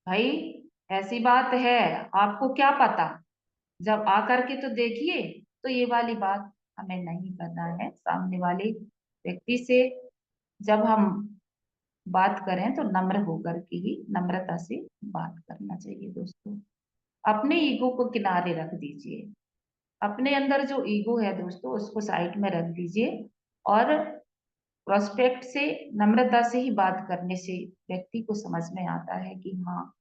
भाई, ऐसी बात है, आपको क्या पता, जब आकर के तो देखिए। तो ये वाली बात हमें नहीं करना है। सामने वाले व्यक्ति से जब हम बात करें तो नम्र होकर के ही नम्रता से बात करना चाहिए दोस्तों। अपने ईगो को किनारे रख दीजिए। अपने अंदर जो ईगो है दोस्तों उसको साइड में रख दीजिए और प्रोस्पेक्ट से नम्रता से ही बात करने से व्यक्ति को समझ में आता है कि हाँ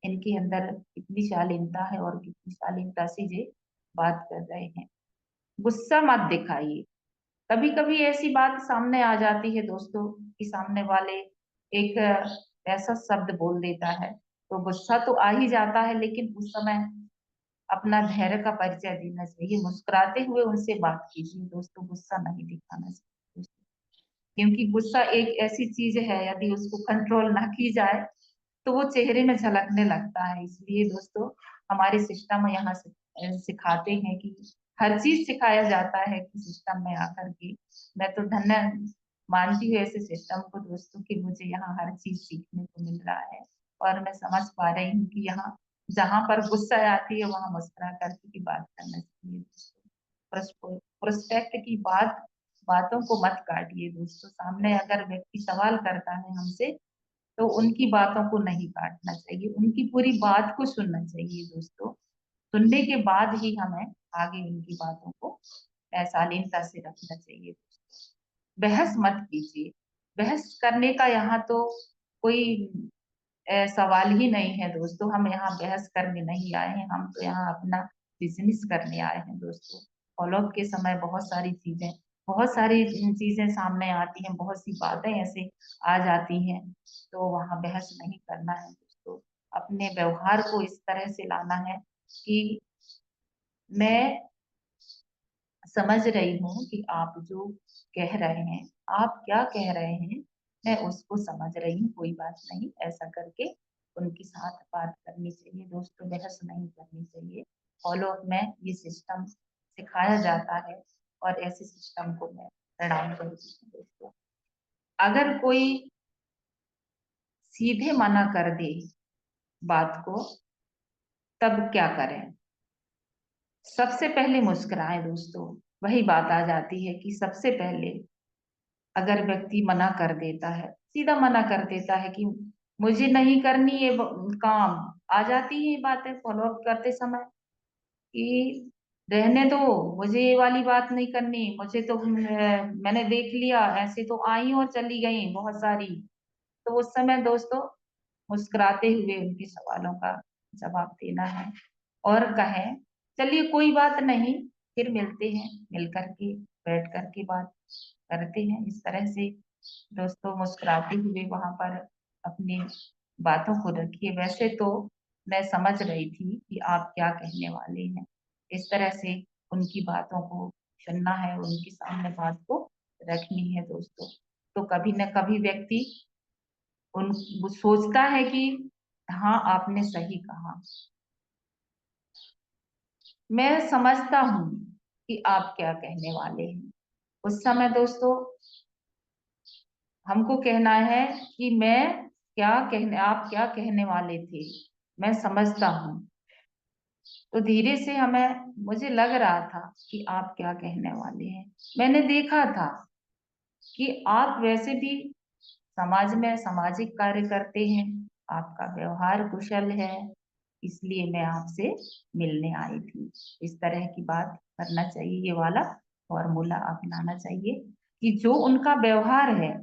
इनके अंदर कितनी शालीनता है और कितनी शालीनता से ये बात कर रहे हैं। गुस्सा मत दिखाइए। कभी कभी ऐसी बात सामने आ जाती है दोस्तों कि सामने वाले एक ऐसा शब्द बोल देता है तो गुस्सा तो आ ही जाता है, लेकिन उस समय अपना धैर्य का परिचय देना चाहिए, मुस्कुराते हुए उनसे बात कीजिए दोस्तों, गुस्सा नहीं दिखाना चाहिए। क्योंकि गुस्सा एक ऐसी चीज है यदि उसको कंट्रोल ना की जाए तो वो चेहरे में झलकने लगता है। इसलिए दोस्तों हमारे सिस्टम में यहाँ से सिखाते हैं कि हर चीज सिखाया जाता है कि सिस्टम में आकर के मैं तो धन्य मानती हूँ ऐसे सिस्टम को दोस्तों कि मुझे यहाँ हर चीज सीखने को मिल रहा है। और मैं समझ पा रही हूँ कि यहाँ जहाँ पर गुस्सा आती है वहां मुस्कुरा करके की बात करना चाहिए। प्रोस्पेक्ट की बातों को मत काटिए दोस्तों। सामने अगर व्यक्ति सवाल करता है हमसे तो उनकी बातों को नहीं काटना चाहिए, उनकी पूरी बात को सुनना चाहिए दोस्तों। सुनने के बाद ही हमें आगे उनकी बातों को शालीनता से रखना चाहिए। बहस मत कीजिए। बहस करने का यहाँ तो कोई सवाल ही नहीं है दोस्तों। हम यहाँ बहस करने नहीं आए हैं, हम तो यहाँ अपना बिजनेस करने आए हैं दोस्तों। फॉलोअप के समय बहुत सारी चीजें सामने आती हैं, बहुत सी बातें ऐसे आ जाती हैं, तो वहां बहस नहीं करना है दोस्तों। अपने व्यवहार को इस तरह से लाना है कि मैं समझ रही हूँ कि आप जो कह रहे हैं, आप क्या कह रहे हैं, मैं उसको समझ रही हूँ, कोई बात नहीं, ऐसा करके उनके साथ बात करनी चाहिए दोस्तों, बहस नहीं करनी चाहिए। फॉलो अप में ये सिस्टम सिखाया जाता है और ऐसे सिस्टम को मैं प्रणाम करती हूँ दोस्तों। अगर कोई सीधे मना कर दे बात को, तब क्या करें? सबसे पहले मुस्कुराएं दोस्तों। वही बात आ जाती है कि सबसे पहले अगर व्यक्ति मना कर देता है, सीधा मना कर देता है कि मुझे नहीं करनी ये काम, आ जाती है बातें फॉलो अप करते समय कि रहने दो, मुझे ये वाली बात नहीं करनी, मुझे तो मैंने देख लिया, ऐसे तो आई और चली गई बहुत सारी। तो उस समय दोस्तों मुस्कुराते हुए उनके सवालों का जवाब देना है और कहें चलिए कोई बात नहीं, फिर मिलते हैं, मिल करके बैठ करके बात करते हैं। इस तरह से दोस्तों मुस्कुराते हुए वहां पर अपनी बातों को रखिए। वैसे तो मैं समझ रही थी कि आप क्या कहने वाले हैं, इस तरह से उनकी बातों को सुनना है, उनके सामने बात को रखनी है दोस्तों। तो कभी न कभी व्यक्ति उन वो सोचता है कि हाँ आपने सही कहा, मैं समझता हूँ कि आप क्या कहने वाले हैं। उस समय दोस्तों हमको कहना है कि आप क्या कहने वाले थे, मैं समझता हूँ। तो धीरे से मुझे लग रहा था कि आप क्या कहने वाले हैं। मैंने देखा था कि आप वैसे भी समाज में सामाजिक कार्य करते हैं, आपका व्यवहार कुशल है, इसलिए मैं आपसे मिलने आई थी। इस तरह की बात करना चाहिए, ये वाला फॉर्मूला अपनाना चाहिए कि जो उनका व्यवहार है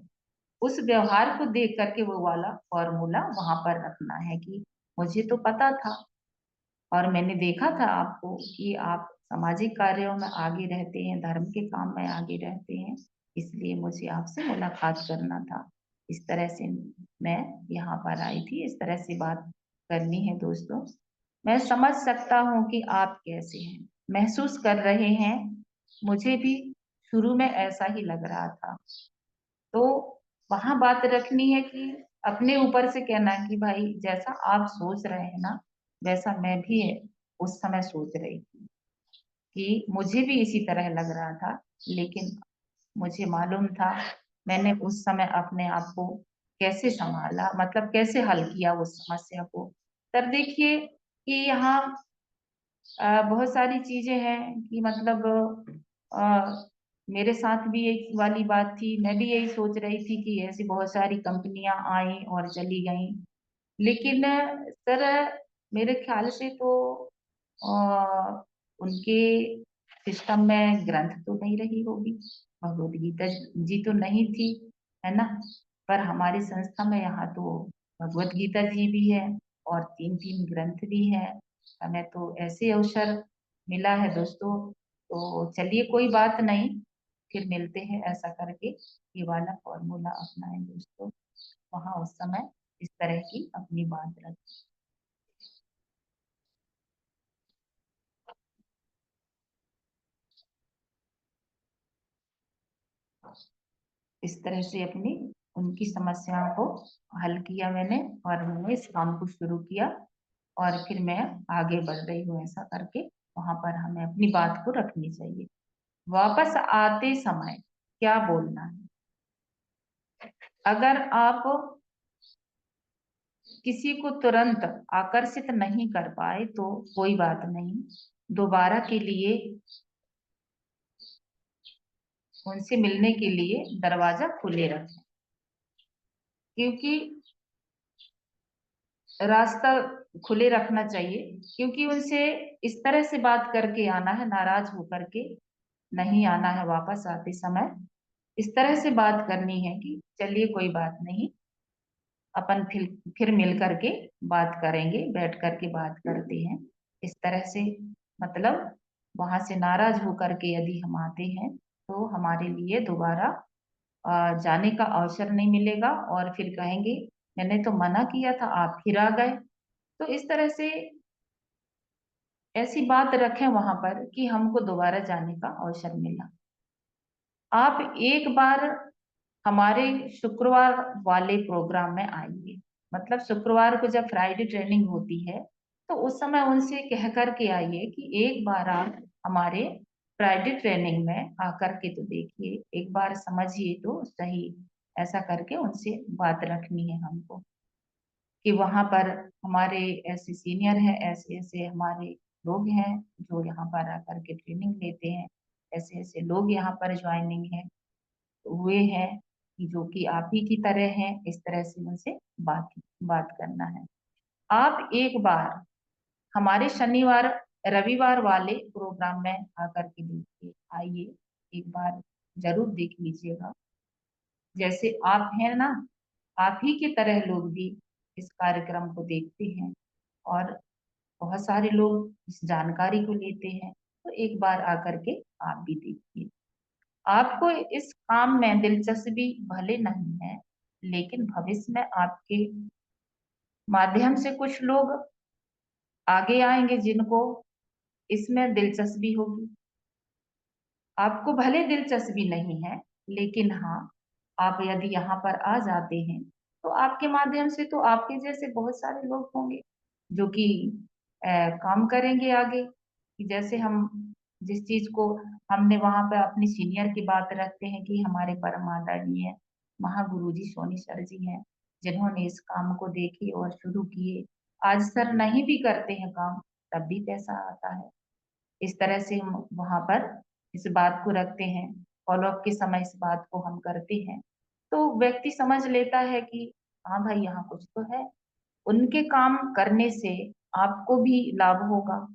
उस व्यवहार को देख करके वो वाला फॉर्मूला वहां पर रखना है कि मुझे तो पता था और मैंने देखा था आपको कि आप सामाजिक कार्यों में आगे रहते हैं, धर्म के काम में आगे रहते हैं, इसलिए मुझे आपसे मुलाकात करना था। इस तरह से मैं यहाँ पर आई थी, इस तरह से बात करनी है दोस्तों। मैं समझ सकता हूँ कि आप कैसे हैं, महसूस कर रहे हैं, मुझे भी शुरू में ऐसा ही लग रहा था। तो वहां बात रखनी है कि अपने ऊपर से कहना है कि भाई जैसा आप सोच रहे हैं ना, वैसा मैं भी उस समय सोच रही थी कि मुझे भी इसी तरह लग रहा था, लेकिन मुझे मालूम था, मैंने उस समय अपने आप को कैसे संभाला, मतलब कैसे हल किया उस समस्या को। तब देखिए कि यहाँ बहुत सारी चीजें हैं कि मतलब मेरे साथ भी एक वाली बात थी, मैं भी यही सोच रही थी कि ऐसी बहुत सारी कंपनियां आई और चली गई, लेकिन सर मेरे ख्याल से तो उनके सिस्टम में ग्रंथ तो नहीं रही होगी, भगवत गीता जी तो नहीं थी, है ना। पर हमारी संस्था में यहाँ तो भगवत गीता जी भी है और तीन तीन ग्रंथ भी है। हमें तो ऐसे अवसर मिला है दोस्तों। तो चलिए कोई बात नहीं, फिर मिलते हैं, ऐसा करके ये वाला फॉर्मूला अपनाएं दोस्तों। वहां उस समय इस तरह की अपनी बात रखें। इस तरह से अपनी उनकी समस्याओं को हल किया मैंने और मैंने इस काम को शुरू किया और फिर मैं आगे बढ़ रही हूँ। ऐसा करके वहां पर हमें अपनी बात को रखनी चाहिए। वापस आते समय क्या बोलना है? अगर आप किसी को तुरंत आकर्षित नहीं कर पाए तो कोई बात नहीं, दोबारा के लिए उनसे मिलने के लिए दरवाजा खुले रखें, क्योंकि रास्ता खुले रखना चाहिए, क्योंकि उनसे इस तरह से बात करके आना है, नाराज होकर के नहीं आना है। वापस आते समय इस तरह से बात करनी है कि चलिए कोई बात नहीं, अपन फिर मिल करके बात करेंगे, बैठ करके बात करते हैं। इस तरह से मतलब वहां से नाराज होकर के यदि हम आते हैं तो हमारे लिए दोबारा जाने का अवसर नहीं मिलेगा, और फिर कहेंगे मैंने तो मना किया था, आप फिर आ गए। तो इस तरह से ऐसी बात रखें वहां पर कि हमको दोबारा जाने का अवसर मिला। आप एक बार हमारे शुक्रवार वाले प्रोग्राम में आइए, मतलब शुक्रवार को जब फ्राइडे ट्रेनिंग होती है तो उस समय उनसे कह करके आइए कि एक बार आप हमारे फ्राइडे ट्रेनिंग में आकर के तो देखिए, एक बार समझिए तो सही। ऐसा करके उनसे बात रखनी है हमको कि वहां पर हमारे ऐसे सीनियर हैं, ऐसे ऐसे हमारे लोग हैं जो यहाँ पर आकर के ट्रेनिंग लेते हैं, ऐसे ऐसे लोग यहाँ पर ज्वाइनिंग है हुए हैं कि जो कि आप ही की तरह हैं। इस तरह से उनसे बात बात करना है। आप एक बार हमारे शनिवार रविवार वाले प्रोग्राम में आकर के देखिए, आइए एक बार जरूर देख लीजिएगा। जैसे आप हैं ना, आप ही की तरह लोग भी इस कार्यक्रम को देखते हैं और बहुत सारे लोग इस जानकारी को लेते हैं। तो एक बार आकर के आप भी देखिए। आपको इस काम में दिलचस्पी भले नहीं है, लेकिन भविष्य में आपके माध्यम से कुछ लोग आगे आएंगे जिनको इसमें दिलचस्पी होगी। आपको भले दिलचस्पी नहीं है, लेकिन हाँ, आप यदि यहाँ पर आ जाते हैं तो आपके माध्यम से तो आपके जैसे बहुत सारे लोग होंगे जो कि काम करेंगे आगे। कि जैसे हम जिस चीज को हमने वहां पे अपनी सीनियर की बात रखते हैं कि हमारे परम आदरणीय महागुरु जी सोनी सर जी हैं, जिन्होंने इस काम को देखे और शुरू किए। आज सर नहीं भी करते हैं काम, तब भी पैसा आता है। इस तरह से हम वहां पर इस बात को रखते हैं, फॉलोअप के समय इस बात को हम करते हैं। तो व्यक्ति समझ लेता है कि हाँ भाई, यहाँ कुछ तो है, उनके काम करने से आपको भी लाभ होगा।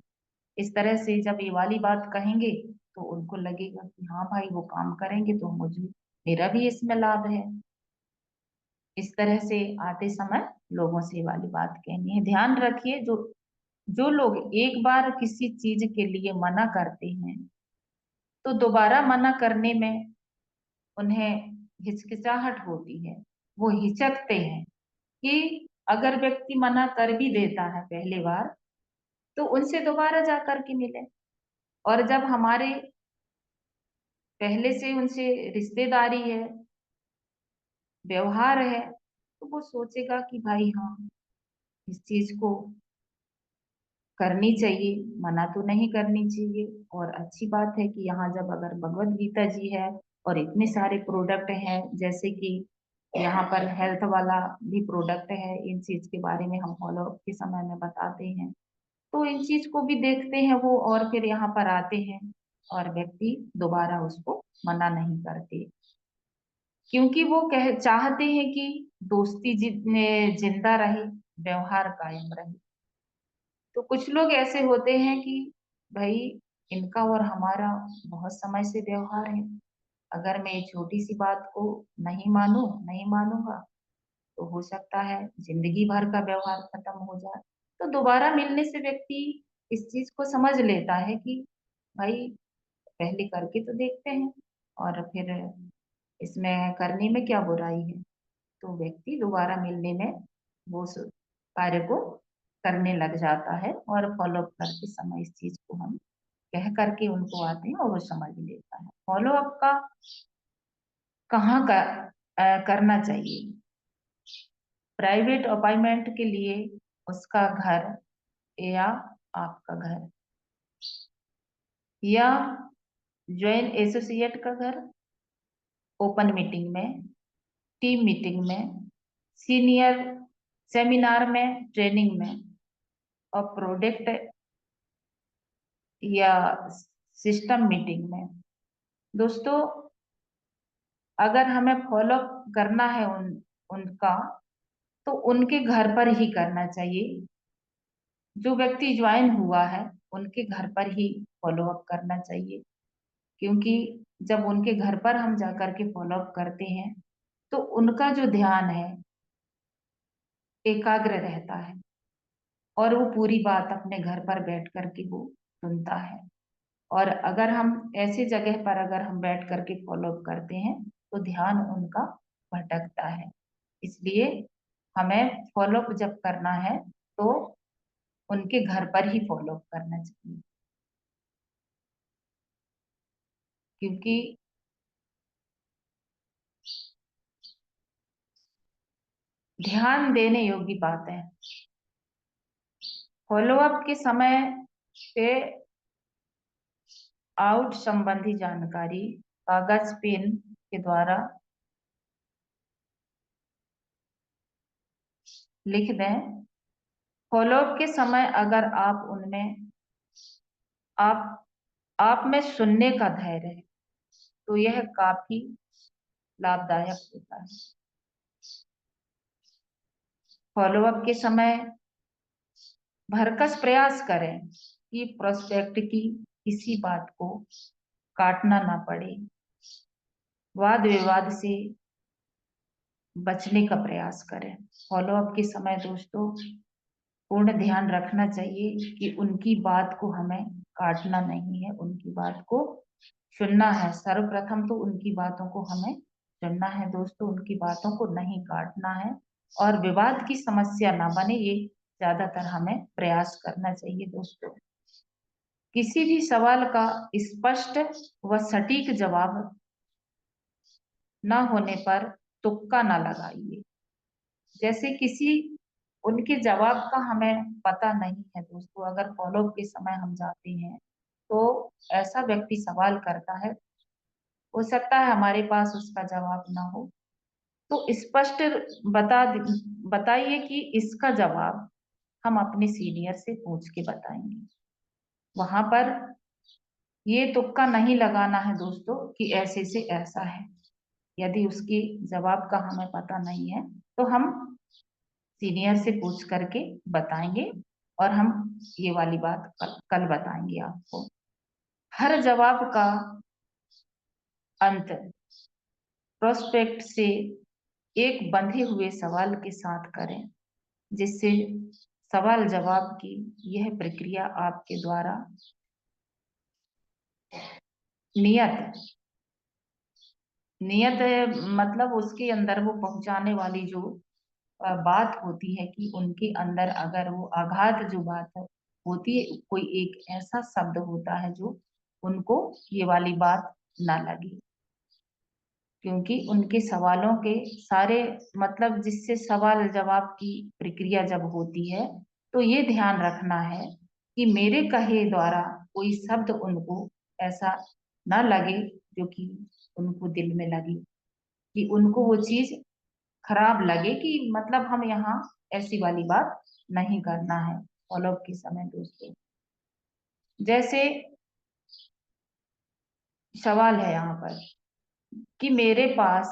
इस तरह से जब ये वाली बात कहेंगे तो उनको लगेगा कि हाँ भाई, वो काम करेंगे तो मुझे मेरा भी इसमें लाभ है। इस तरह से आते समय लोगों से ये वाली बात कहनी है। ध्यान रखिए, जो जो लोग एक बार किसी चीज के लिए मना करते हैं तो दोबारा मना करने में उन्हें हिचकिचाहट होती है। वो हिचकते हैं कि अगर व्यक्ति मना कर भी देता है पहले बार तो उनसे दोबारा जा कर के मिले। और जब हमारे पहले से उनसे रिश्तेदारी है, व्यवहार है, तो वो सोचेगा कि भाई हाँ, इस चीज को करनी चाहिए, मना तो नहीं करनी चाहिए। और अच्छी बात है कि यहाँ जब अगर भगवत गीता जी है और इतने सारे प्रोडक्ट हैं, जैसे कि यहाँ पर हेल्थ वाला भी प्रोडक्ट है, इन चीज के बारे में हम फॉलो के समय में बताते हैं। तो इन चीज को भी देखते हैं वो, और फिर यहाँ पर आते हैं और व्यक्ति दोबारा उसको मना नहीं करते, क्योंकि वो कह चाहते हैं कि दोस्ती जिंदा रहे, व्यवहार कायम रहे। तो कुछ लोग ऐसे होते हैं कि भाई, इनका और हमारा बहुत समय से व्यवहार है, अगर मैं ये छोटी सी बात को नहीं मानूंगा तो हो सकता है जिंदगी भर का व्यवहार खत्म हो जाए। तो दोबारा मिलने से व्यक्ति इस चीज को समझ लेता है कि भाई, पहले करके तो देखते हैं और फिर इसमें करने में क्या बुराई है। तो व्यक्ति दोबारा मिलने में वो उस कार्य को करने लग जाता है, और फॉलो अप करते समय इस चीज को हम कह करके उनको आते हैं और वो समझ लेता है। फॉलो अप का कहाँ का करना चाहिए? प्राइवेट अपॉइंटमेंट के लिए उसका घर, या आपका घर, या ज्वाइन एसोसिएट का घर, ओपन मीटिंग में, टीम मीटिंग में, सीनियर सेमिनार में, ट्रेनिंग में, और प्रोडक्ट या सिस्टम मीटिंग में। दोस्तों, अगर हमें फॉलो करना है उनका, तो उनके घर पर ही करना चाहिए। जो व्यक्ति ज्वाइन हुआ है उनके घर पर ही फॉलो अप करना चाहिए, क्योंकि जब उनके घर पर हम जाकर के फॉलो अप करते हैं तो उनका जो ध्यान है एकाग्र रहता है, और वो पूरी बात अपने घर पर बैठ करके वो सुनता है। और अगर हम ऐसी जगह पर अगर हम बैठ करके फॉलो अप करते हैं तो ध्यान उनका भटकता है। इसलिए हमें फॉलो अप जब करना है तो उनके घर पर ही फॉलो अप करना चाहिए, क्योंकि ध्यान देने योग्य बात है। फॉलो अप के समय पे आउट संबंधी जानकारी कागज पेन के द्वारा लिख दें। फॉलो अप के समय अगर आप उनमें आप में सुनने का धैर्य है तो यह काफी लाभदायक होता है। फॉलो अप के समय भरकस प्रयास करें कि प्रोस्पेक्ट की किसी बात को काटना ना पड़े। वाद विवाद से बचने का प्रयास करें। फॉलो अप के समय दोस्तों पूर्ण ध्यान रखना चाहिए कि उनकी बात को हमें काटना नहीं है, उनकी बात को सुनना है। सर्वप्रथम तो उनकी बातों को हमें सुनना है दोस्तों, उनकी बातों को नहीं काटना है और विवाद की समस्या ना बने, ये ज्यादातर हमें प्रयास करना चाहिए दोस्तों। किसी भी सवाल का स्पष्ट व सटीक जवाब ना होने पर तुक्का ना लगाइए। जैसे किसी उनके जवाब का हमें पता नहीं है दोस्तों, अगर फॉलो अप के समय हम जाते हैं तो ऐसा व्यक्ति सवाल करता है, हो सकता है हमारे पास उसका जवाब ना हो, तो स्पष्ट बताइए कि इसका जवाब हम अपने सीनियर से पूछ के बताएंगे। वहां पर ये तुक्का नहीं लगाना है दोस्तों कि ऐसे से ऐसा है। यदि उसके जवाब का हमें पता नहीं है तो हम सीनियर से पूछ करके बताएंगे और हम ये वाली बात कल बताएंगे आपको। हर जवाब का अंत प्रोस्पेक्ट से एक बंधे हुए सवाल के साथ करें, जिससे सवाल जवाब की यह प्रक्रिया आपके द्वारा नियत नियत मतलब उसके अंदर वो पहुंचाने वाली जो बात होती है कि उनके अंदर अगर वो आघात जो बात है होती है, कोई एक ऐसा शब्द होता है जो उनको ये वाली बात ना लगे। क्योंकि उनके सवालों के सारे मतलब जिससे सवाल जवाब की प्रक्रिया जब होती है तो ये ध्यान रखना है कि मेरे कहे द्वारा कोई शब्द उनको ऐसा ना लगे जो कि उनको दिल में लगे, कि उनको वो चीज खराब लगे कि मतलब हम यहाँ ऐसी वाली बात नहीं करना है फॉलो अप के समय दोस्तों। जैसे सवाल है यहाँ पर कि मेरे पास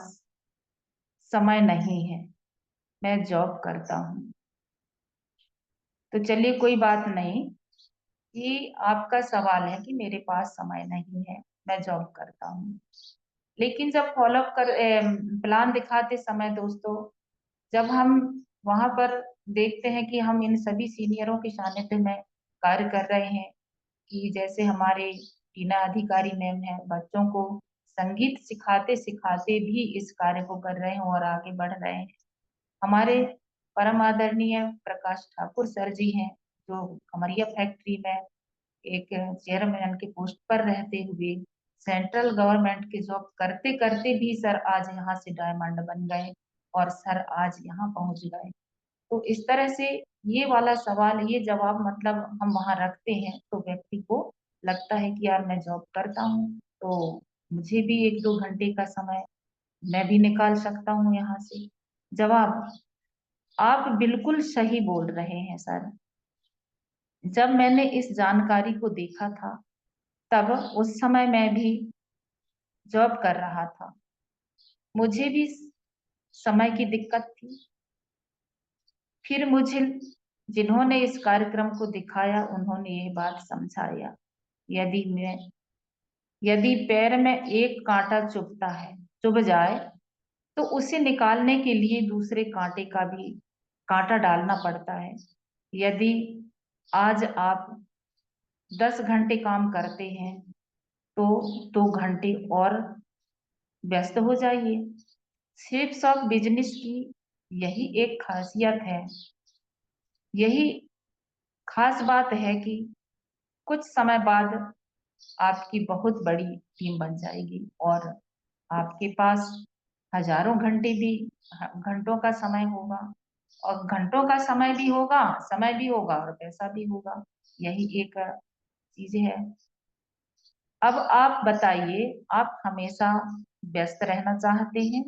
समय नहीं है, मैं जॉब करता हूँ। तो चलिए कोई बात नहीं कि आपका सवाल है कि मेरे पास समय नहीं है, मैं जॉब करता हूँ। लेकिन जब फॉलो अप कर प्लान दिखाते समय दोस्तों, जब हम वहां पर देखते हैं कि हम इन सभी सीनियरों के सानिध्य में कार्य कर रहे हैं, कि जैसे हमारे टीना अधिकारी मैम है, बच्चों को संगीत सिखाते सिखाते भी इस कार्य को कर रहे हैं और आगे बढ़ रहे हैं। हमारे परम आदरणीय प्रकाश ठाकुर सर जी हैं, जो कमरिया फैक्ट्री में एक चेयरमैन के पोस्ट पर रहते हुए सेंट्रल गवर्नमेंट की जॉब करते करते भी सर आज यहाँ से डायमंड बन गए और सर आज यहाँ पहुंच गए। तो इस तरह से ये वाला सवाल ये जवाब मतलब हम वहां रखते हैं तो व्यक्ति को लगता है कि यार मैं जॉब करता हूँ तो मुझे भी 1-2 घंटे का समय मैं भी निकाल सकता हूँ यहाँ से। जवाब आप बिल्कुल सही बोल रहे हैं सर। जब मैंने इस जानकारी को देखा था तब उस समय मैं भी जॉब कर रहा था, मुझे भी समय की दिक्कत थी। फिर मुझे जिन्होंने इस कार्यक्रम को दिखाया उन्होंने ये बात समझाया, यदि यदि पैर में एक कांटा चुभ जाए तो उसे निकालने के लिए दूसरे कांटे का भी कांटा डालना पड़ता है। यदि आज आप 10 घंटे काम करते हैं तो 2 घंटे और व्यस्त हो जाइए। शिफ्ट्स ऑफ बिजनेस की यही एक खासियत है, यही खास बात है कि कुछ समय बाद आपकी बहुत बड़ी टीम बन जाएगी और आपके पास हजारों घंटे भी घंटों का समय होगा, और घंटों का समय भी होगा और पैसा भी होगा। यही एक चीज है। अब आप बताइए, आप हमेशा व्यस्त रहना चाहते हैं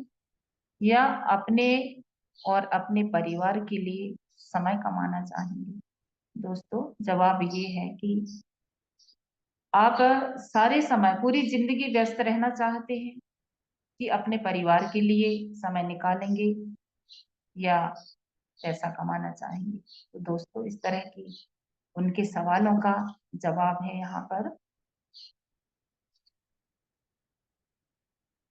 या अपने और अपने परिवार के लिए समय कमाना चाहेंगे? दोस्तों, जवाब ये है कि आप सारे समय पूरी जिंदगी व्यस्त रहना चाहते हैं कि अपने परिवार के लिए समय निकालेंगे या पैसा कमाना चाहेंगे? तो दोस्तों, इस तरह की उनके सवालों का जवाब है यहाँ पर।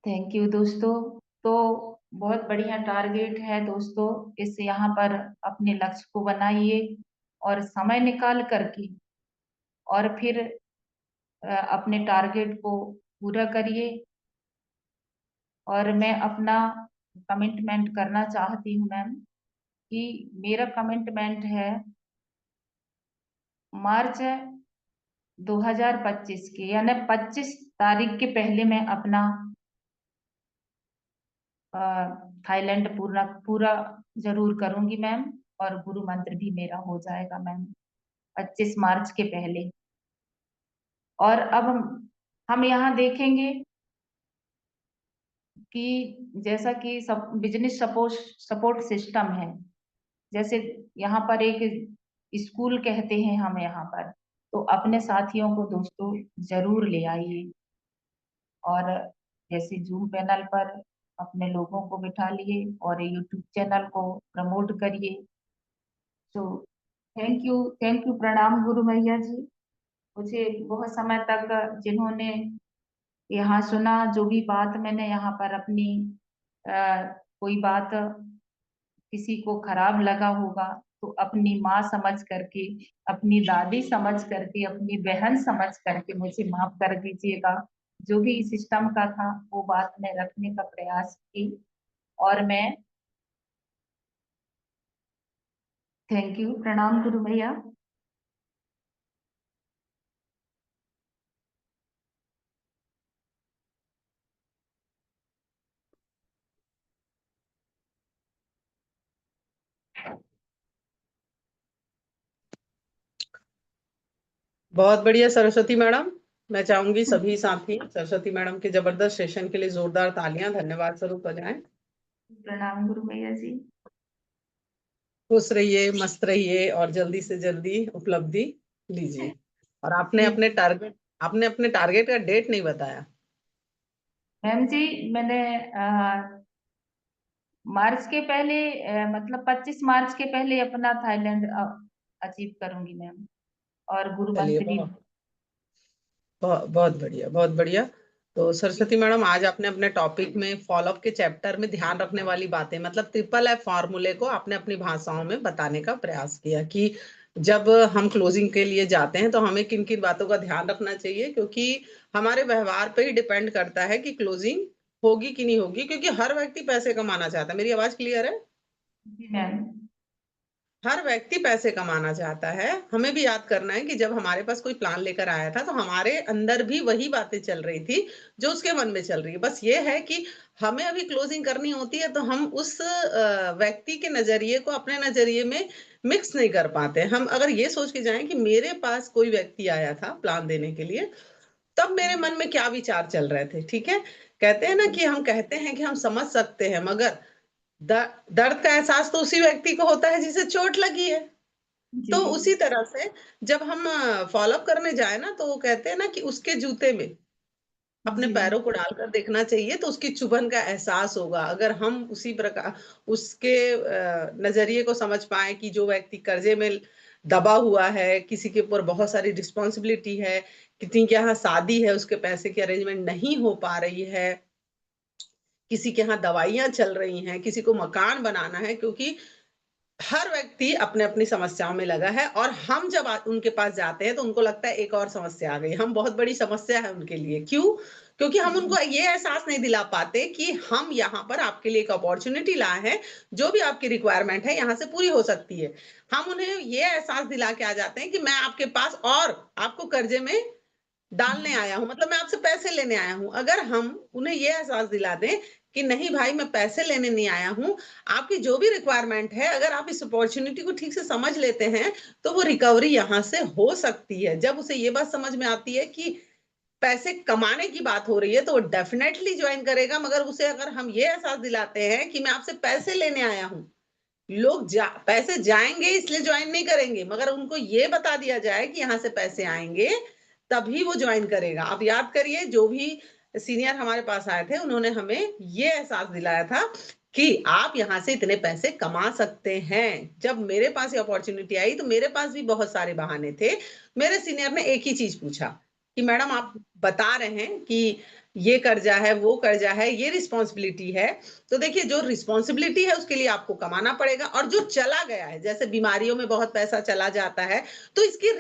थैंक यू दोस्तों। तो बहुत बढ़िया टारगेट है दोस्तों, इस यहाँ पर अपने लक्ष्य को बनाइए और समय निकाल करके और फिर अपने टारगेट को पूरा करिए। और मैं अपना कमिटमेंट करना चाहती हूँ मैम, कि मेरा कमिटमेंट है मार्च 2025 के, यानी 25 तारीख के पहले मैं अपना थाईलैंड पूरा पूरा जरूर करूंगी मैम, और गुरु मंत्र भी मेरा हो जाएगा मैम 25 मार्च के पहले। और अब हम यहाँ देखेंगे कि जैसा कि सब बिजनेस सपोर्ट सपोर्ट सिस्टम है, जैसे यहाँ पर एक स्कूल कहते हैं हम यहाँ पर, तो अपने साथियों को दोस्तों जरूर ले आइए, और जैसे जूम पैनल पर अपने लोगों को बिठा लिए और यूट्यूब चैनल को प्रमोट करिए। तो थैंक यू, प्रणाम गुरु मैया जी। मुझे बहुत समय तक जिन्होंने यहाँ सुना, जो भी बात मैंने यहाँ पर अपनी कोई बात किसी को खराब लगा होगा तो अपनी माँ समझ करके, अपनी दादी समझ करके, अपनी बहन समझ करके मुझे माफ कर दीजिएगा। जो भी सिस्टम का था वो बात मैं रखने का प्रयास की, और मैं थैंक यू, प्रणाम गुरु भैया। बहुत बढ़िया सरस्वती मैडम। मैं चाहूंगी सभी साथी सरस्वती मैडम के जबरदस्त सेशन के लिए जोरदार तालियां धन्यवाद स्वरूप बजाएं। प्रणाम गुरु भैया जी। खुश रहिए, मस्त रहिए और जल्दी से जल्दी उपलब्धि लीजिए। और आपने अपने टारगेट का डेट नहीं बताया। मैम जी, मैंने मार्च के पहले मतलब 25 मार्च के पहले अपना थाईलैंड अचीव करूंगी मैम, और गुरु चलिए, मंत्र भी। बहुत बढ़िया, बहुत बढ़िया। तो सरस्वती मैडम, आज आपने अपने टॉपिक में फॉलोअप के चैप्टर में ध्यान रखने वाली बातें, मतलब ट्रिपल एफ फॉर्मूले को आपने अपनी भाषाओं में बताने का प्रयास किया कि जब हम क्लोजिंग के लिए जाते हैं तो हमें किन किन बातों का ध्यान रखना चाहिए, क्योंकि हमारे व्यवहार पे ही डिपेंड करता है कि क्लोजिंग होगी कि नहीं होगी, क्योंकि हर व्यक्ति पैसे कमाना चाहता है। मेरी आवाज क्लियर है? जी मैम। हर व्यक्ति पैसे कमाना चाहता है। हमें भी याद करना है कि जब हमारे पास कोई प्लान लेकर आया था तो हमारे अंदर भी वही बातें चल रही थी जो उसके मन में चल रही है। बस ये है कि हमें अभी क्लोजिंग करनी होती है तो हम उस व्यक्ति के नजरिए को अपने नजरिए में मिक्स नहीं कर पाते। हम अगर ये सोच के जाएं कि मेरे पास कोई व्यक्ति आया था प्लान देने के लिए, तब मेरे मन में क्या विचार चल रहे थे, ठीक है। कहते हैं ना कि हम कहते हैं कि हम समझ सकते हैं, मगर दर्द का एहसास तो उसी व्यक्ति को होता है जिसे चोट लगी है। जी तो उसी तरह से जब हम फॉलोअप करने जाए ना, तो वो कहते हैं ना कि उसके जूते में अपने जी पैरों को डालकर देखना चाहिए तो उसकी चुभन का एहसास होगा। अगर हम उसी प्रकार उसके नजरिए को समझ पाए कि जो व्यक्ति कर्जे में दबा हुआ है, किसी के ऊपर बहुत सारी रिस्पॉन्सिबिलिटी है, किसी के यहाँ शादी है, उसके पैसे की अरेंजमेंट नहीं हो पा रही है, किसी के यहाँ दवाइयां चल रही हैं, किसी को मकान बनाना है, क्योंकि हर व्यक्ति अपने-अपनी समस्याओं में लगा है और हम जब उनके पास जाते हैं तो उनको लगता है एक और समस्या आ गई। हम बहुत बड़ी समस्या है उनके लिए। क्यों? क्योंकि हम उनको ये एहसास नहीं दिला पाते कि हम यहाँ पर आपके लिए एक अपॉर्च्युनिटी लाए हैं, जो भी आपकी रिक्वायरमेंट है यहाँ से पूरी हो सकती है। हम उन्हें ये एहसास दिला के आ जाते हैं कि मैं आपके पास और आपको कर्जे में डालने आया हूँ, मतलब मैं आपसे पैसे लेने आया हूँ। अगर हम उन्हें ये एहसास दिला दें कि नहीं भाई मैं पैसे लेने नहीं आया हूँ, आपकी जो भी रिक्वायरमेंट है अगर आप इस अपॉर्च्युनिटी को ठीक से समझ लेते हैं, तो वो रिकवरी यहाँ से हो सकती है। जब उसे ये बात समझ में आती है कि पैसे कमाने की बात हो रही है, तो वो डेफिनिटली जॉइन करेगा, मगर उसे अगर हम ये एहसास दिलाते हैं कि मैं आपसे पैसे लेने आया हूँ, लोग पैसे जाएँगे इसलिए जॉइन नहीं करेंगे, मगर उनको ये बता दिया जाए कि यहाँ से पैसे आएँगे, तभी वो जॉइन करेगा। आप याद करिए जो भी सीनियर हमारे पास आए थे, उन्होंने हमें ये एहसास दिलाया था कि आप यहाँ से इतने पैसे कमा सकते हैं। जब मेरे पास ये अपॉर्च्युनिटी आई, तो मेरे पास भी बहुत सारे बहाने थे। मेरे सीनियर ने एक ही चीज़ पूछा कि मैडम आप बता रहे हैं कि ये कर्जा है, वो कर्जा है, ये रिस्पॉन्सिबिलिटी है, तो देखिए जो रिस्पॉन्सिबिलिटी है उसके लिए आपको कमाना पड़ेगा और जो चला गया है, जैसे बीमारियों में बहुत पैसा चला जाता है, तो इसकी